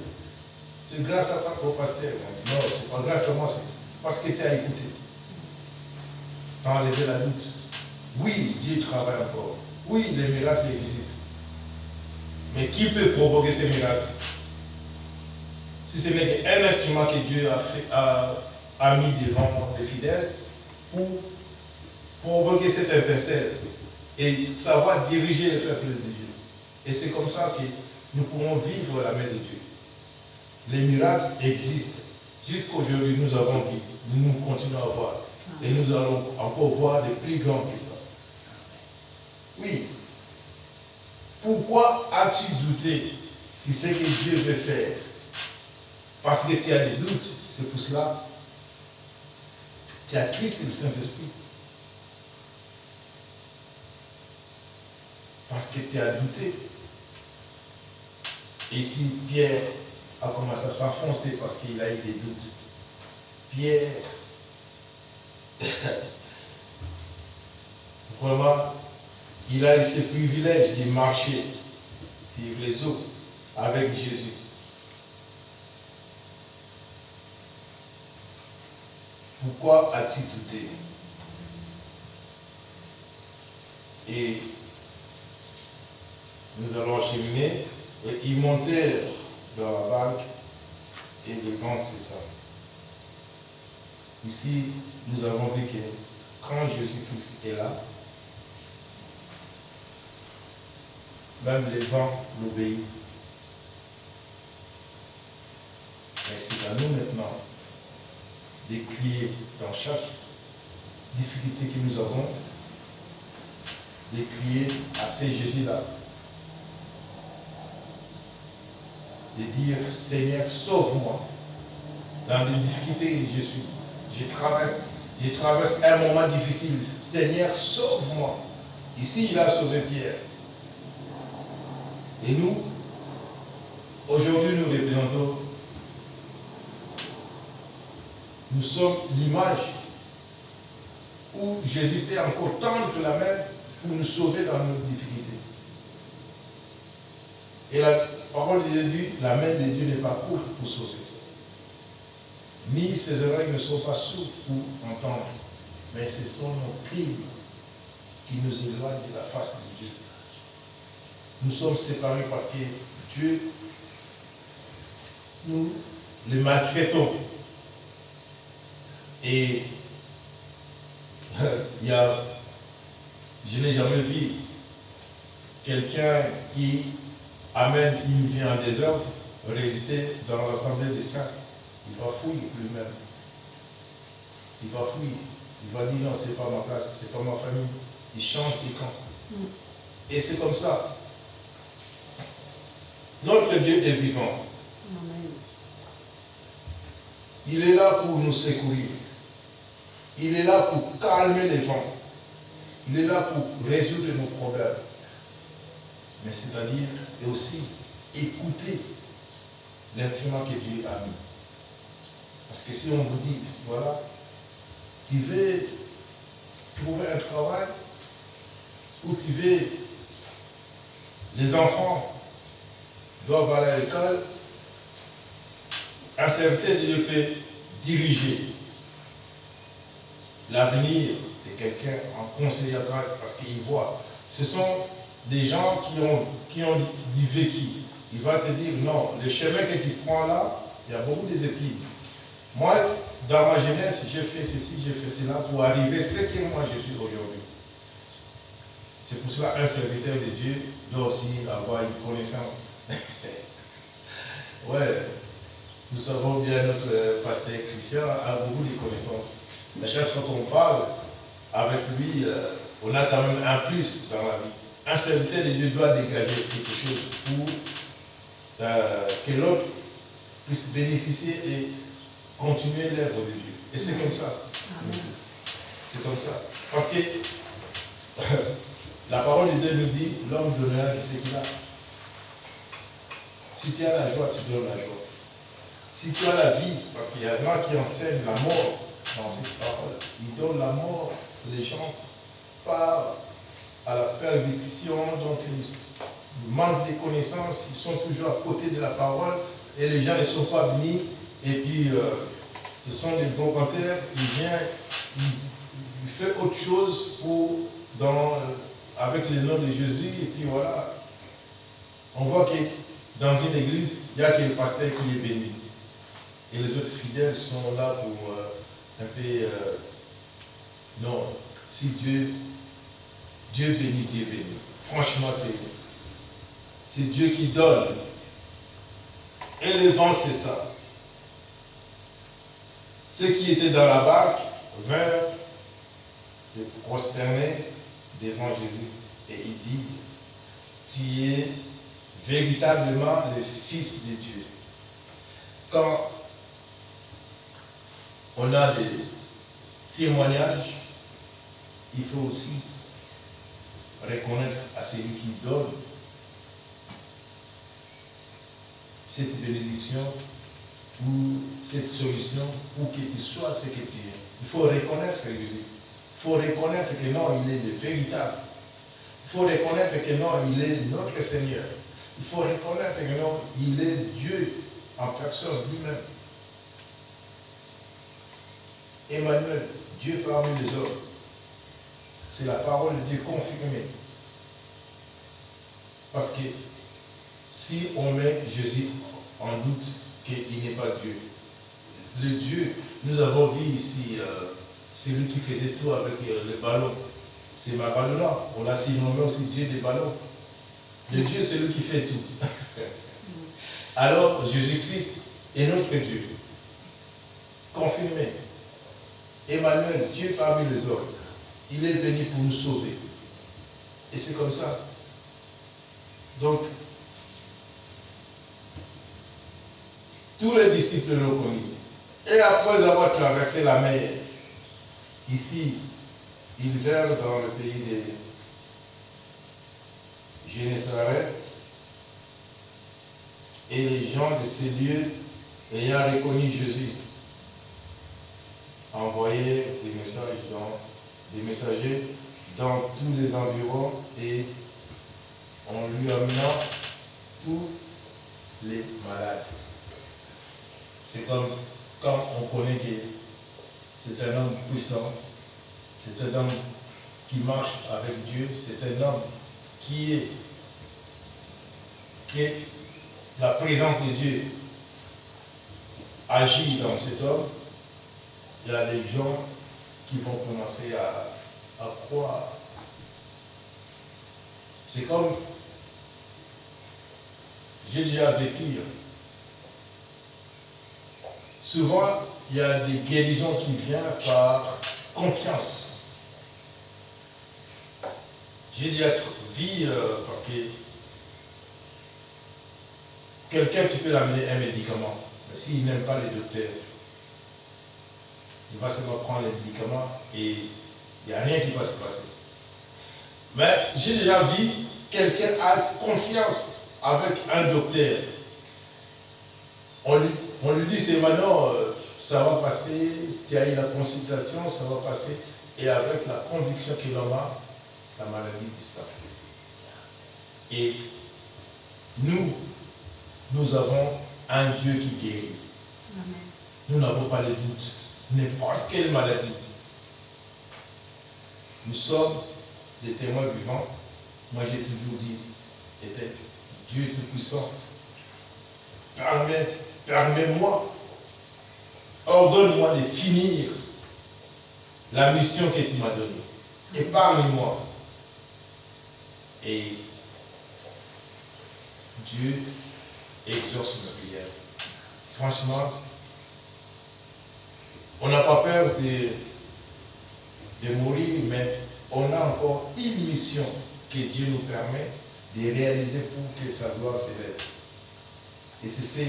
C'est grâce à ça qu'au pasteur. Non, c'est pas grâce à moi, c'est parce que tu as écouté. Tu as enlevé la doute. Oui, Dieu travaille encore. Oui, les miracles existent. Mais qui peut provoquer ces miracles? Si ce n'est qu'un instrument que Dieu a mis devant les fidèles pour provoquer cette étincelle et savoir diriger le peuple de Dieu. Et c'est comme ça que nous pourrons vivre la main de Dieu. Les miracles existent. Jusqu'aujourd'hui, nous avons vu, nous continuons à voir. Et nous allons encore voir des plus grands que ça. Oui. Pourquoi as-tu douté si c'est ce que Dieu veut faire? Parce que tu as des doutes. C'est pour cela tu as Christ et le Saint-Esprit. Parce que tu as douté. Et si Pierre a commencé à s'enfoncer parce qu'il a eu des doutes, Pierre, vraiment, il a eu ce privilège de marcher sur les eaux avec Jésus. Pourquoi as-tu douté? Et nous allons cheminer, et ils montèrent dans la barque, et le vent cessa. Ici, nous avons vu que quand Jésus-Christ est là, même le vent l'obéit. Mais c'est à nous maintenant de crier dans chaque difficulté que nous avons, de crier à ce Jésus-là, de dire Seigneur, sauve-moi dans les difficultés que je suis. Je traverse un moment difficile. Seigneur, sauve-moi. Ici, il a sauvé Pierre. Et nous, aujourd'hui, nous représentons, nous sommes l'image où Jésus peut encore tendre la main pour nous sauver dans nos difficultés. Et la parole de Dieu dit, la main de Dieu n'est pas courte pour sauver. Ni ses oreilles ne sont pas sourdes pour entendre. Mais ce sont nos crimes qui nous éloignent de la face de Dieu. Nous sommes séparés parce que Dieu, nous les maltraitons. Et je n'ai jamais vu quelqu'un qui amène une vie en désordre résider dans l'assemblée des saints. Il va fouiller lui-même. Il va fouiller. Il va dire non, c'est pas ma place, c'est pas ma famille. Il change de camp. Et c'est comme ça. Notre Dieu est vivant. Il est là pour nous secourir. Il est là pour calmer les vents. Il est là pour résoudre nos problèmes. Mais c'est-à-dire, et aussi, écouter l'instrument que Dieu a mis. Parce que si on vous dit, voilà, tu veux trouver un travail, ou tu veux, les enfants doivent aller à l'école, un serviteur de Dieu peut diriger l'avenir de quelqu'un en conseiller parce qu'il voit. Ce sont des gens qui ont du vécu. Il va te dire, non, le chemin que tu prends là, il y a beaucoup de déséquilibres. Moi, dans ma jeunesse, j'ai fait ceci, j'ai fait cela pour arriver à ce que moi je suis aujourd'hui. C'est pour cela qu'un serviteur de Dieu doit aussi avoir une connaissance. Ouais. Nous savons bien, notre pasteur Christian a beaucoup de connaissances. À chaque fois qu'on parle avec lui, on a quand même un plus dans la vie. Un serviteur de Dieu doit dégager quelque chose pour que l'autre puisse bénéficier et continuer l'œuvre de Dieu. Et c'est comme ça. C'est comme ça. Parce que la parole de Dieu nous dit, l'homme donnera de ce qu'il a. Si tu as la joie, tu donnes la joie. Si tu as la vie, parce qu'il y a des gens qui enseignent la mort dans cette parole, ils donnent la mort, les gens partent à la perdition, donc ils manquent de connaissances, ils sont toujours à côté de la parole et les gens ne sont pas venus. Et puis, ce sont des brocanteurs, ils viennent, ils font autre chose avec le nom de Jésus, et puis voilà. On voit que dans une église, il n'y a que le pasteur qui est béni. Et les autres fidèles sont là pour un peu... non, si Dieu bénit, Dieu bénit. Franchement, c'est Dieu qui donne. Et le vent, c'est ça. Ceux qui étaient dans la barque vinrent se prosterner devant Jésus. Et il dit, tu es véritablement le Fils de Dieu. Quand on a des témoignages, il faut aussi reconnaître à celui qui donne cette bénédiction ou cette solution pour que tu sois ce que tu es. Il faut reconnaître Jésus. Il faut reconnaître que non, il est le véritable. Il faut reconnaître que non, il est notre Seigneur. Il faut reconnaître que non, il est Dieu en personne lui-même. Emmanuel, Dieu parmi les hommes. C'est la parole de Dieu confirmée. Parce que si on met Jésus en doute qu'il n'est pas Dieu, le Dieu, nous avons vu ici, c'est lui qui faisait tout avec le ballon. C'est ma ballon là. On l'a surnommé aussi Dieu des ballons. Le Dieu, c'est lui qui fait tout. Alors, Jésus-Christ est notre Dieu. Confirmé. Emmanuel, Dieu parmi les hommes. Il est venu pour nous sauver. Et c'est comme ça. Donc, tous les disciples l'ont connu. Et après avoir traversé la mer, ici, ils vinrent dans le pays de Génésaret. Et les gens de ces lieux, ayant reconnu Jésus, envoyaient des messagers dans tous les environs et en lui amenant tous les malades. C'est comme quand on connaît que c'est un homme puissant, c'est un homme qui marche avec Dieu, c'est un homme que la présence de Dieu agit dans cet homme. Il y a des gens qui vont commencer à croire. C'est comme, j'ai déjà vécu. Souvent, il y a des guérisons qui viennent par confiance. J'ai déjà vu, parce que quelqu'un, tu peux l'amener un médicament, mais s'il n'aime pas les docteurs, il va seulement prendre les médicaments et il n'y a rien qui va se passer. Mais j'ai déjà vu quelqu'un a confiance avec un docteur. On lui dit, c'est maintenant, ça va passer, tu as eu la consultation, ça va passer. Et avec la conviction que l'homme a, la maladie disparaît. Et nous avons un Dieu qui guérit. Nous n'avons pas de doute. N'importe quelle maladie. Nous sommes des témoins vivants. Moi, j'ai toujours dit, était Dieu Tout-Puissant. Permets-moi, ordonne-moi de finir la mission que tu m'as donnée. Épargne-moi. Et Dieu exauce nos prières. franchement, on n'a pas peur de mourir, mais on a encore une mission que Dieu nous permet de réaliser pour que sa gloire s'élève. Et c'est ce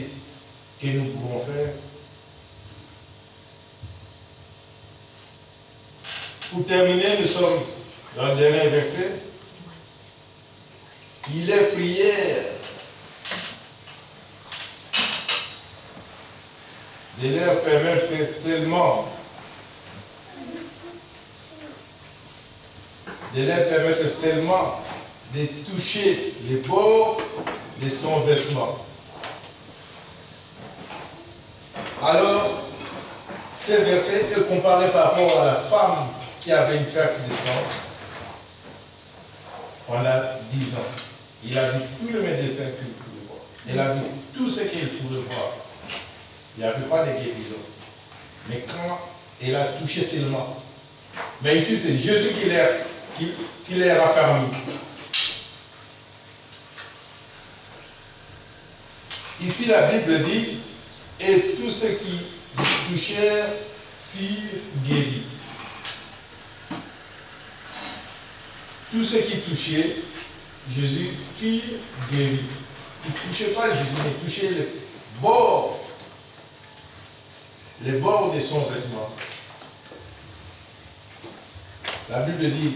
que nous pouvons faire. Pour terminer, nous sommes dans le dernier verset. Il est prière de leur permettre seulement de toucher les bords de son vêtement. Alors, ces versets est comparé par rapport à la femme qui avait une perte de sang pendant 10 ans. Il a vu tous les médecins qu'il pouvait voir. Il a vu tout ce qu'il pouvait voir. Il n'y avait pas de guérison. Mais quand il a touché seulement, mais ici c'est Jésus qui leur a permis. Ici la Bible dit, et tous ceux qui touchèrent furent guéris. Tous ceux qui touchaient Jésus furent guéris. Ils ne touchaient pas Jésus, mais ils touchaient les bords de son vêtement. La Bible dit,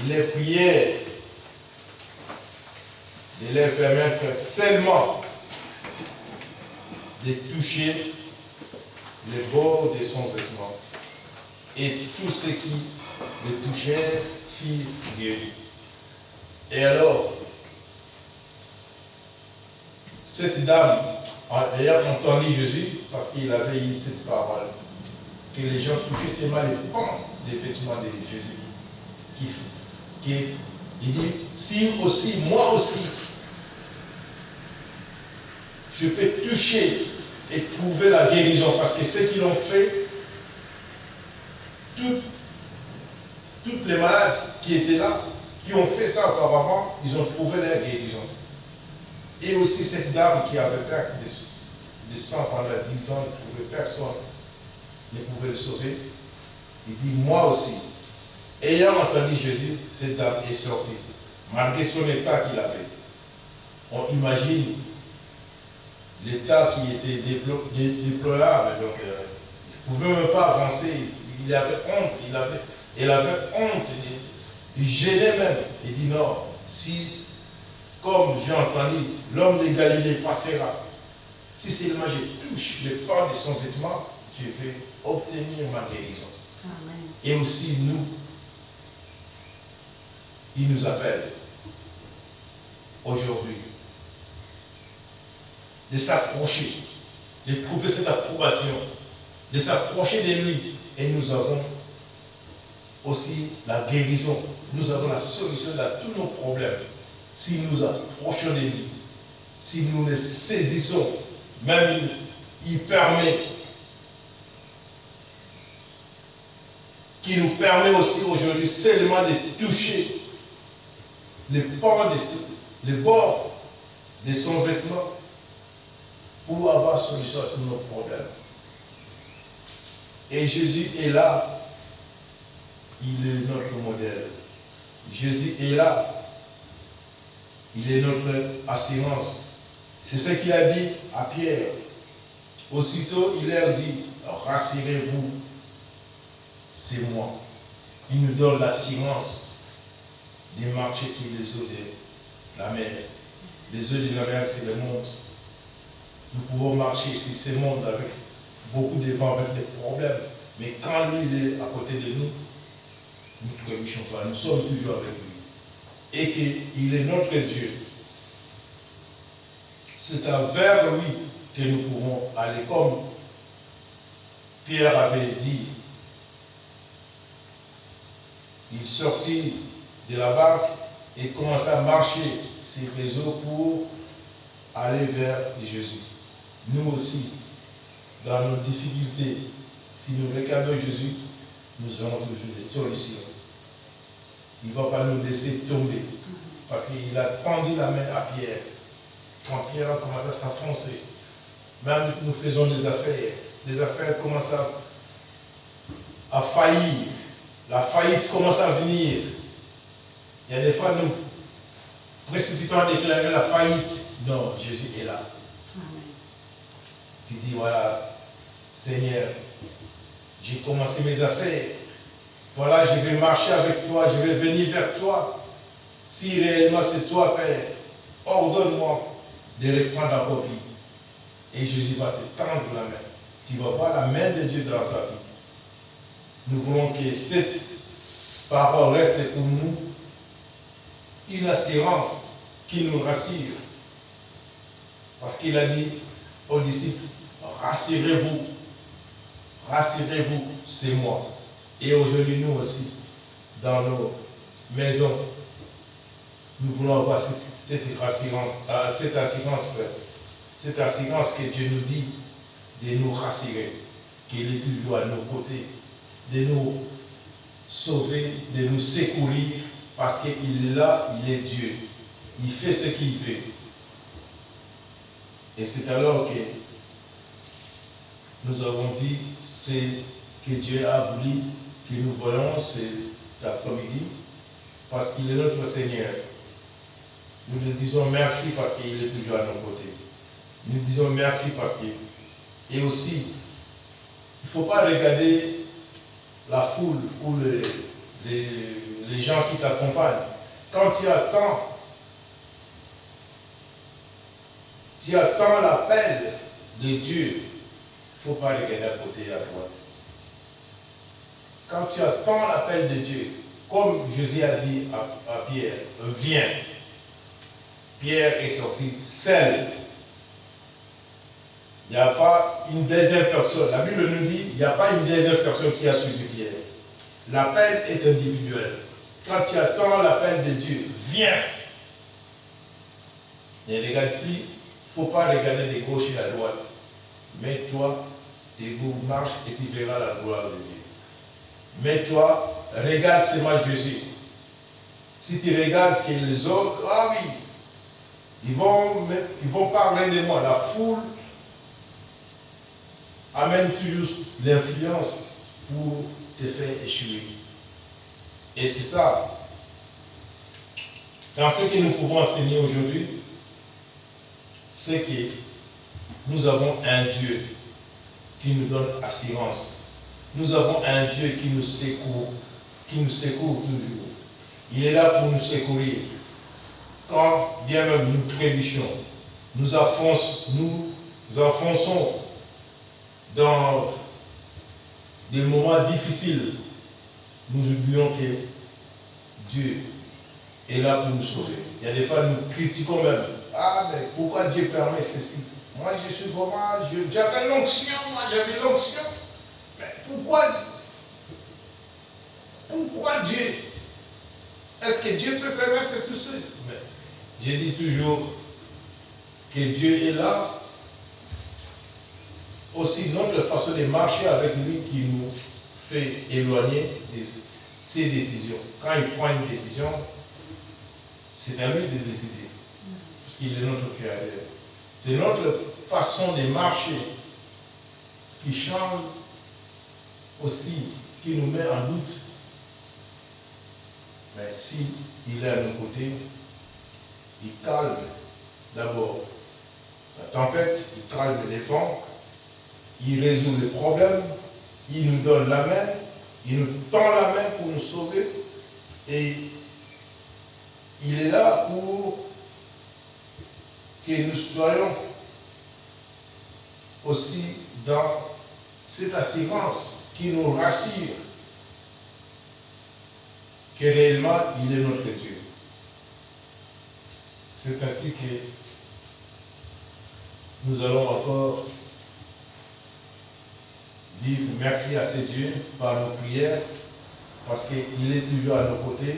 il est prié de leur permettre seulement de toucher les bords de son vêtement. Et tous ceux qui le touchèrent furent guéris. Et alors, cette dame, ayant entendu Jésus, parce qu'il avait eu cette parole, que les gens touchaient seulement les pans des vêtements de Jésus, il dit, si aussi, moi aussi, je peux toucher et trouver la guérison, parce que ceux qui l'ont fait, toutes les malades qui étaient là, qui ont fait ça auparavant, ils ont trouvé leur guérison. Et aussi cette dame qui avait peur de sang pendant 10 ans, personne ne pouvait le sauver. Il dit, moi aussi, ayant entendu Jésus, cette dame est sortie, malgré son état qu'il avait. On imagine l'état qui était déplorable, donc il ne pouvait même pas avancer, il avait honte, il avait honte, il gênait même. Il dit non, si, comme j'ai entendu, l'homme de Galilée passera, si seulement je touche le pan de son vêtement, je vais obtenir ma guérison. Amen. Et aussi nous, il nous appelle aujourd'hui de s'approcher, de trouver cette approbation, de s'approcher de lui. Et nous avons aussi la guérison. Nous avons la solution à tous nos problèmes. Si nous approchons de lui, si nous les saisissons, même il permet, qui nous permet aussi aujourd'hui seulement de toucher les bords de son vêtement pour avoir solution à tous nos problèmes. Et Jésus est là. Il est notre modèle. Jésus est là. Il est notre assurance. C'est ce qu'il a dit à Pierre. Aussitôt, il leur dit, rassurez-vous, c'est moi. Il nous donne l'assurance de marcher sur les eaux de la mer. Les eaux de la mer, c'est le monde. Nous pouvons marcher sur ce monde avec beaucoup de vent, avec des problèmes. Mais quand lui, il est à côté de nous, nous ne trébuchons pas. Nous sommes toujours avec lui. Et qu'il est notre Dieu. C'est vers lui que nous pouvons aller, comme Pierre avait dit. Il sortit de la barque et commença à marcher sur les eaux pour aller vers Jésus. Nous aussi, dans nos difficultés, si nous regardons Jésus, nous aurons toujours des solutions. Il ne va pas nous laisser tomber, parce qu'il a tendu la main à Pierre. Quand Pierre a commencé à s'enfoncer, Même nous faisons des affaires commencent à faillir. La faillite commence à venir. Il y a des fois, nous précipitons à déclarer la faillite. Non, Jésus est là. Amen. Tu dis, voilà, Seigneur, j'ai commencé mes affaires. Voilà, je vais marcher avec toi, je vais venir vers toi. Si réellement c'est toi, Père, ordonne-moi de reprendre la vie. Et Jésus va te tendre la main. Tu vas voir la main de Dieu dans ta vie. Nous voulons que cette parole reste pour nous une assurance qui nous rassure. Parce qu'il a dit aux disciples, rassurez-vous, c'est moi. Et aujourd'hui, nous aussi, dans nos maisons, nous voulons avoir cette assurance, Père. Cette assurance que Dieu nous dit de nous rassurer, qu'il est toujours à nos côtés, de nous sauver, de nous secourir, parce qu'il est là, il est Dieu. Il fait ce qu'il fait. Et c'est alors que nous avons vu ce que Dieu a voulu que nous voyons cet après-midi, parce qu'il est notre Seigneur. Nous lui disons merci parce qu'il est toujours à nos côtés. Nous disons merci parce que... Et aussi, il ne faut pas regarder la foule ou les gens qui t'accompagnent. Quand tu attends l'appel de Dieu, il ne faut pas regarder à côté et à droite. Quand tu attends l'appel de Dieu, comme Jésus a dit à Pierre, viens. Pierre est sorti seul. Il n'y a pas une deuxième personne. La Bible nous dit, il n'y a pas une deuxième personne qui a suivi Pierre. L'appel est individuel. Quand tu attends l'appel de Dieu, viens. Ne regarde plus, il ne faut pas regarder de gauche et à droite. Mets-toi debout, marche et tu verras la gloire de Dieu. Mets-toi, regarde seulement Jésus. Si tu regardes que les autres, ah oui, ils vont parler de moi. La foule amène toujours l'influence pour te faire échouer. Et c'est ça. Dans ce que nous pouvons enseigner aujourd'hui, c'est que nous avons un Dieu qui nous donne assurance. Nous avons un Dieu qui nous secourt toujours. Il est là pour nous secourir. Quand bien même nous trébuchons, nous enfonçons dans des moments difficiles, nous oublions que Dieu est là pour nous sauver. Il y a des fois, nous critiquons même. Ah, mais pourquoi Dieu permet ceci? Moi, je suis vraiment... J'avais l'onction, j'avais l'onction. Mais pourquoi Dieu? Est-ce que Dieu peut permettre tout cela? Je dis toujours que Dieu est là. Aussi, notre façon de marcher avec lui qui nous fait éloigner de ses décisions. Quand il prend une décision, c'est à lui de décider. Parce qu'il est notre créateur. C'est notre façon de marcher qui change aussi, qui nous met en doute. Mais si il est à nos côtés, il calme d'abord la tempête, il calme les vents, il résout les problèmes, il nous donne la main, il nous tend la main pour nous sauver et il est là pour que nous soyons aussi dans cette assurance qui nous rassure que réellement il est notre Dieu. C'est ainsi que nous allons encore dire merci à ce Dieu par nos prières, parce qu'il est toujours à nos côtés,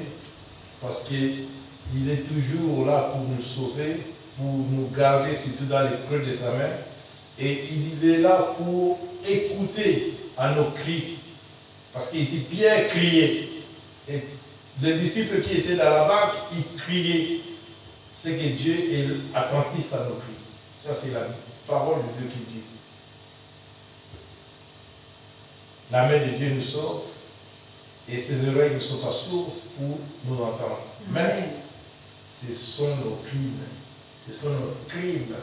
parce qu'il est toujours là pour nous sauver, pour nous garder surtout dans les creux de sa main, et il est là pour écouter à nos cris, parce qu'ici Pierre criait, et les disciples qui étaient dans la barque, ils criaient. C'est que Dieu est attentif à nos cris. Ça, c'est la parole de Dieu qui dit, la main de Dieu nous sauve et ses oreilles ne sont pas sourdes pour nous entendre. Mais ce sont nos crimes. Ce sont nos crimes.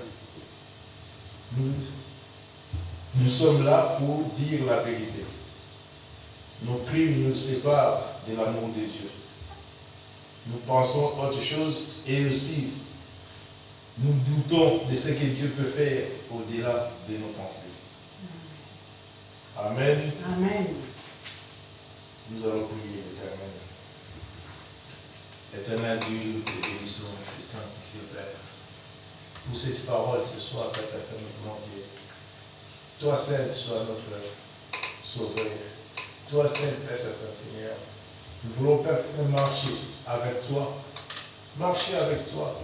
Nous sommes là pour dire la vérité. Nos crimes nous séparent de l'amour de Dieu. Nous pensons autre chose et aussi nous doutons de ce que Dieu peut faire au-delà de nos pensées. Amen. Amen. Nous allons prier l'Éternel. Éternel Dieu, nous te bénissons, et sanctifié Père. Pour cette parole ce soir, Père, nous voulons dire. Toi seul sois notre sauveur. Toi seul, Père, Seigneur. Nous voulons, Père, marcher avec toi. Marcher avec toi.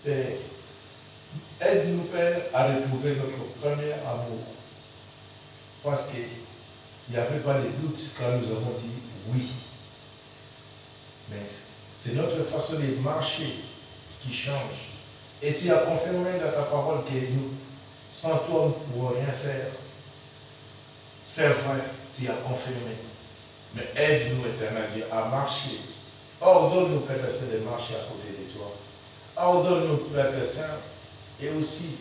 Père, aide-nous, Père, à retrouver notre premier amour. Parce qu'il n'y avait pas de doute quand nous avons dit oui. Mais c'est notre façon de marcher qui change. Et tu as confirmé dans ta parole que nous, sans toi, nous ne pouvons rien faire. C'est vrai, tu as confirmé. Mais aide-nous, Éternel Dieu, à marcher. Ordonne-nous, Père Saint, de marcher à côté de toi. Ordonne-nous, Père Saint, et aussi,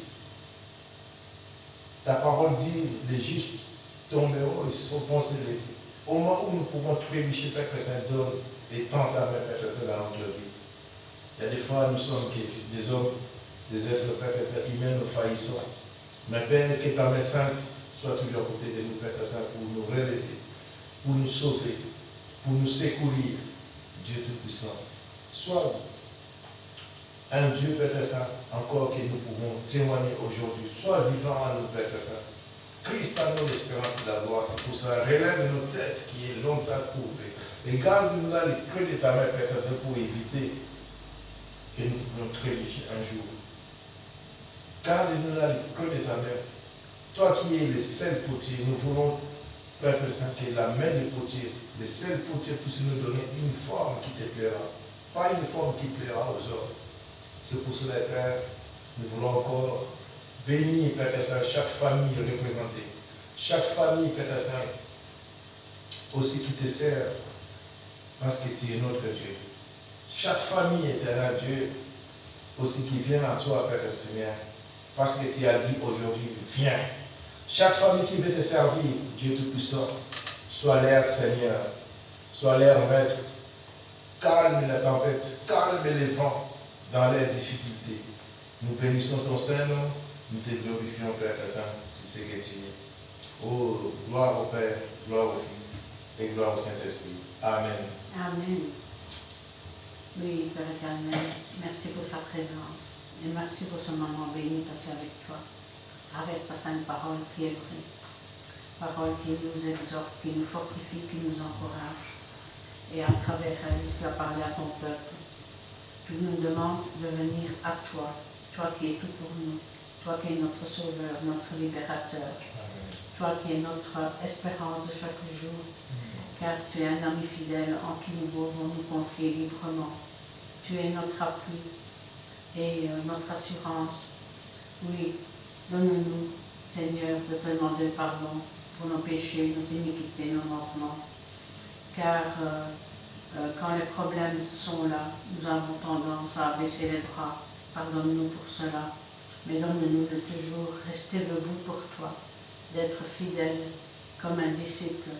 ta parole dit, les justes tomberont et seront s'élever. Au moment où nous pouvons trébucher, Père Saint, donne et tente à Père Saint dans notre vie. Il y a des fois, nous sommes des hommes, des êtres, Père Saint, humains, nous faillissons. Mais Père, que ta main sainte soit toujours à côté de nous, Père Saint, pour nous relever, pour nous sauver, pour nous secourir, Dieu Tout-Puissant. Sois un Dieu, Père Saint, encore que nous pouvons témoigner aujourd'hui. Sois vivant à nous, Père Saint. Christ a nous l'espérance de la gloire. C'est pour cela, relève nos têtes qui est longtemps courbée. Et garde-nous là les creux de ta main, Père Saint, pour éviter que nous pouvons trébucher un jour. Garde-nous là les creux de ta main. Toi qui es le seul potier, nous voulons, Père Saint, que la main du potier, le seul potier puisse nous donner une forme qui te plaira. Pas une forme qui plaira aux hommes. C'est pour cela, Père, nous voulons encore bénir, Père Saint, chaque famille représentée. Chaque famille, Père Saint, aussi qui te sert, parce que tu es notre Dieu. Chaque famille, éternel Dieu, aussi qui vient à toi, Père Seigneur, parce que tu as dit aujourd'hui, viens. Chaque famille qui veut te servir, Dieu Tout-Puissant, sois l'air, Seigneur, sois l'air, Maître. Calme la tempête, calme les vents dans les difficultés. Nous bénissons ton Saint-Nom, nous te glorifions, Père Saint, c'est ce que tu es. Oh, gloire au Père, gloire au Fils et gloire au Saint-Esprit. Amen. Amen. Oui, Père éternel, merci pour ta présence et merci pour ce moment béni passé avec toi, avec ta sainte parole qui est vraie, parole qui nous exhorte, qui nous fortifie, qui nous encourage. Et à travers elle, tu as parlé à ton peuple. Tu nous demandes de venir à toi, toi qui es tout pour nous, toi qui es notre sauveur, notre libérateur, toi qui es notre espérance de chaque jour, car tu es un ami fidèle en qui nous pouvons nous confier librement. Tu es notre appui et notre assurance. Oui, donne-nous, Seigneur, de te demander pardon pour nos péchés, nos iniquités, nos manquements. Car quand les problèmes sont là, nous avons tendance à baisser les bras. Pardonne-nous pour cela. Mais donne-nous de toujours rester debout pour toi, d'être fidèle comme un disciple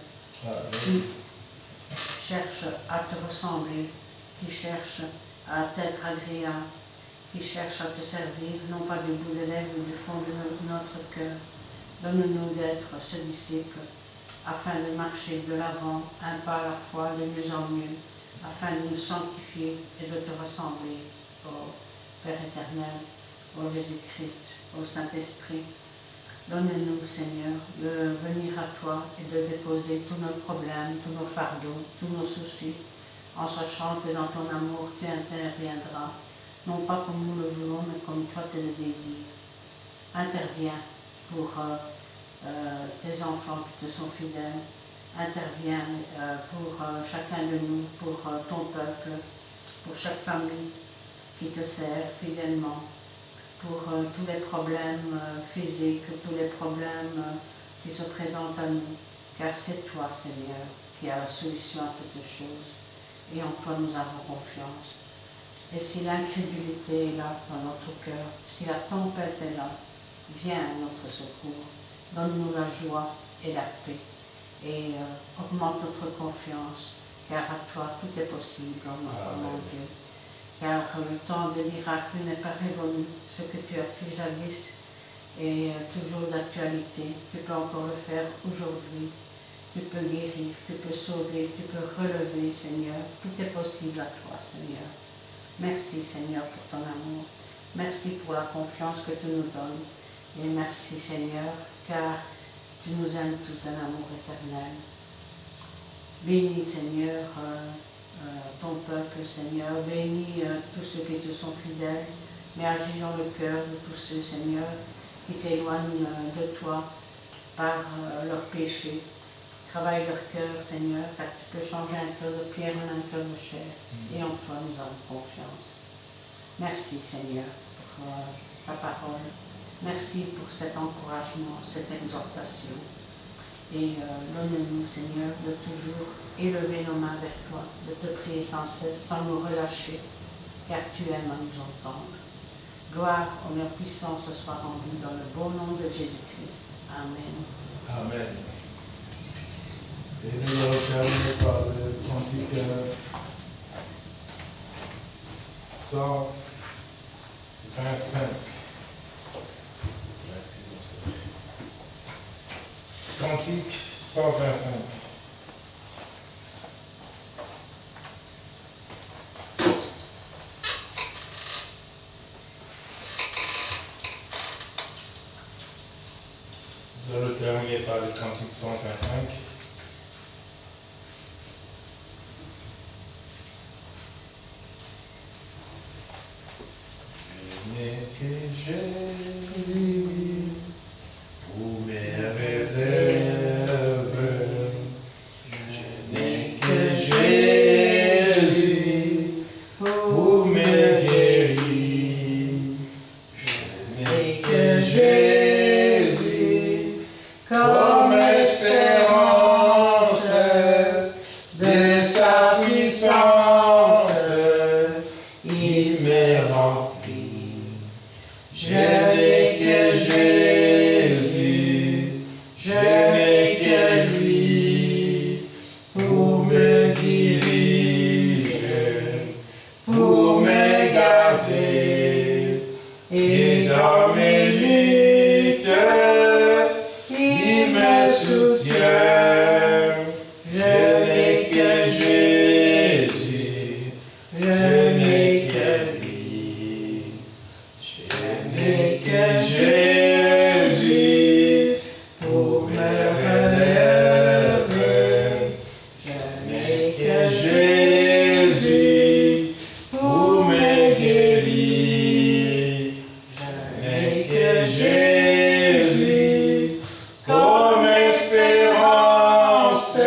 qui cherche à te ressembler, qui cherche à t'être agréable, qui cherche à te servir, non pas du bout des lèvres, mais du fond de notre cœur. Donne-nous d'être ce disciple, afin de marcher de l'avant, un pas à la fois, de mieux en mieux, afin de nous sanctifier et de te ressembler, ô Père éternel, ô Jésus-Christ, ô Saint-Esprit. Donne-nous, Seigneur, de venir à toi et de déposer tous nos problèmes, tous nos fardeaux, tous nos soucis, en sachant que dans ton amour, tu interviendras, non pas comme nous le voulons, mais comme toi tu le désires. Interviens pour tes enfants qui te sont fidèles. Interviens pour chacun de nous, pour ton peuple, pour chaque famille qui te sert fidèlement. pour tous les problèmes physiques, tous les problèmes qui se présentent à nous. Car c'est toi, Seigneur, qui as la solution à toutes choses. Et en toi nous avons confiance. Et si l'incrédulité est là dans notre cœur, si la tempête est là, viens à notre secours. Donne-nous la joie et la paix. Et augmente notre confiance. Car à toi tout est possible, mon Dieu. Car le temps des miracles n'est pas révolu. Ce que tu as fait jadis est toujours d'actualité. Tu peux encore le faire aujourd'hui. Tu peux guérir, tu peux sauver, tu peux relever, Seigneur. Tout est possible à toi, Seigneur. Merci, Seigneur, pour ton amour. Merci pour la confiance que tu nous donnes. Et merci, Seigneur, car tu nous aimes tous d'un amour éternel. Bénis, Seigneur, ton peuple, Seigneur. Bénis tous ceux qui te sont fidèles, mais agis dans le cœur de tous ceux, Seigneur, qui s'éloignent de toi par leur péché. Travaille leur cœur, Seigneur, car tu peux changer un cœur de pierre en un cœur de chair. Et en toi, nous avons confiance. Merci, Seigneur, pour ta parole. Merci pour cet encouragement, cette exhortation. Et donne-nous, Seigneur, de toujours élever nos mains vers toi, de te prier sans cesse, sans nous relâcher, car tu aimes à nous entendre. Gloire, honneur, puissance ce soit rendue dans le beau nom de Jésus-Christ. Amen. Amen. Et nous allons terminer par le cantique 125. Merci, Seigneur. Cantique 125. Nous allons terminer par le cantique 125. Je n'ai que Jésus pour mes rêves. Je n'ai que Jésus pour me guérir. Je n'ai que Jésus comme espérance de sa puissance. Il m'est rempli. Je n'ai que Jésus, je n'ai que lui pour me diriger, pour me garder. Et dans mes luttes, il me soutient. Je n'ai que Jésus, je n'ai que lui. Je n'ai que Jésus pour me relever. Je n'ai que Jésus pour me guérir. Je n'ai que Jésus comme espérance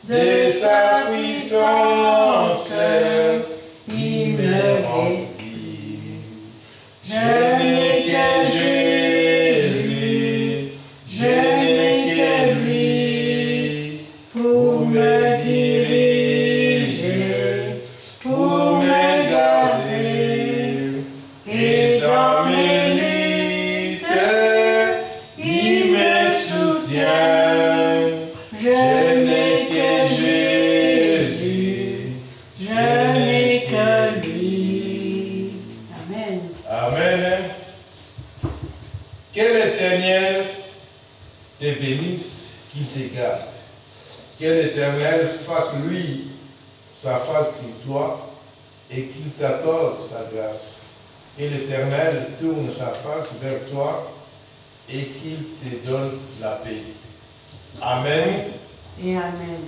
de sa puissance. Il me remplit. Je n'ai que Jésus, je n'ai que lui pour me diriger, pour me garder. Et dans mes luttes, il me soutient. Je n'ai que Jésus, je n'ai que lui. Amen. Amen. Que l'Éternel te bénisse, qu'il te garde. Que l'Éternel fasse lui sa face sur toi et qu'il t'accorde sa grâce. Que l'Éternel tourne sa face vers toi et qu'il te donne la paix. Amen. Et Amen.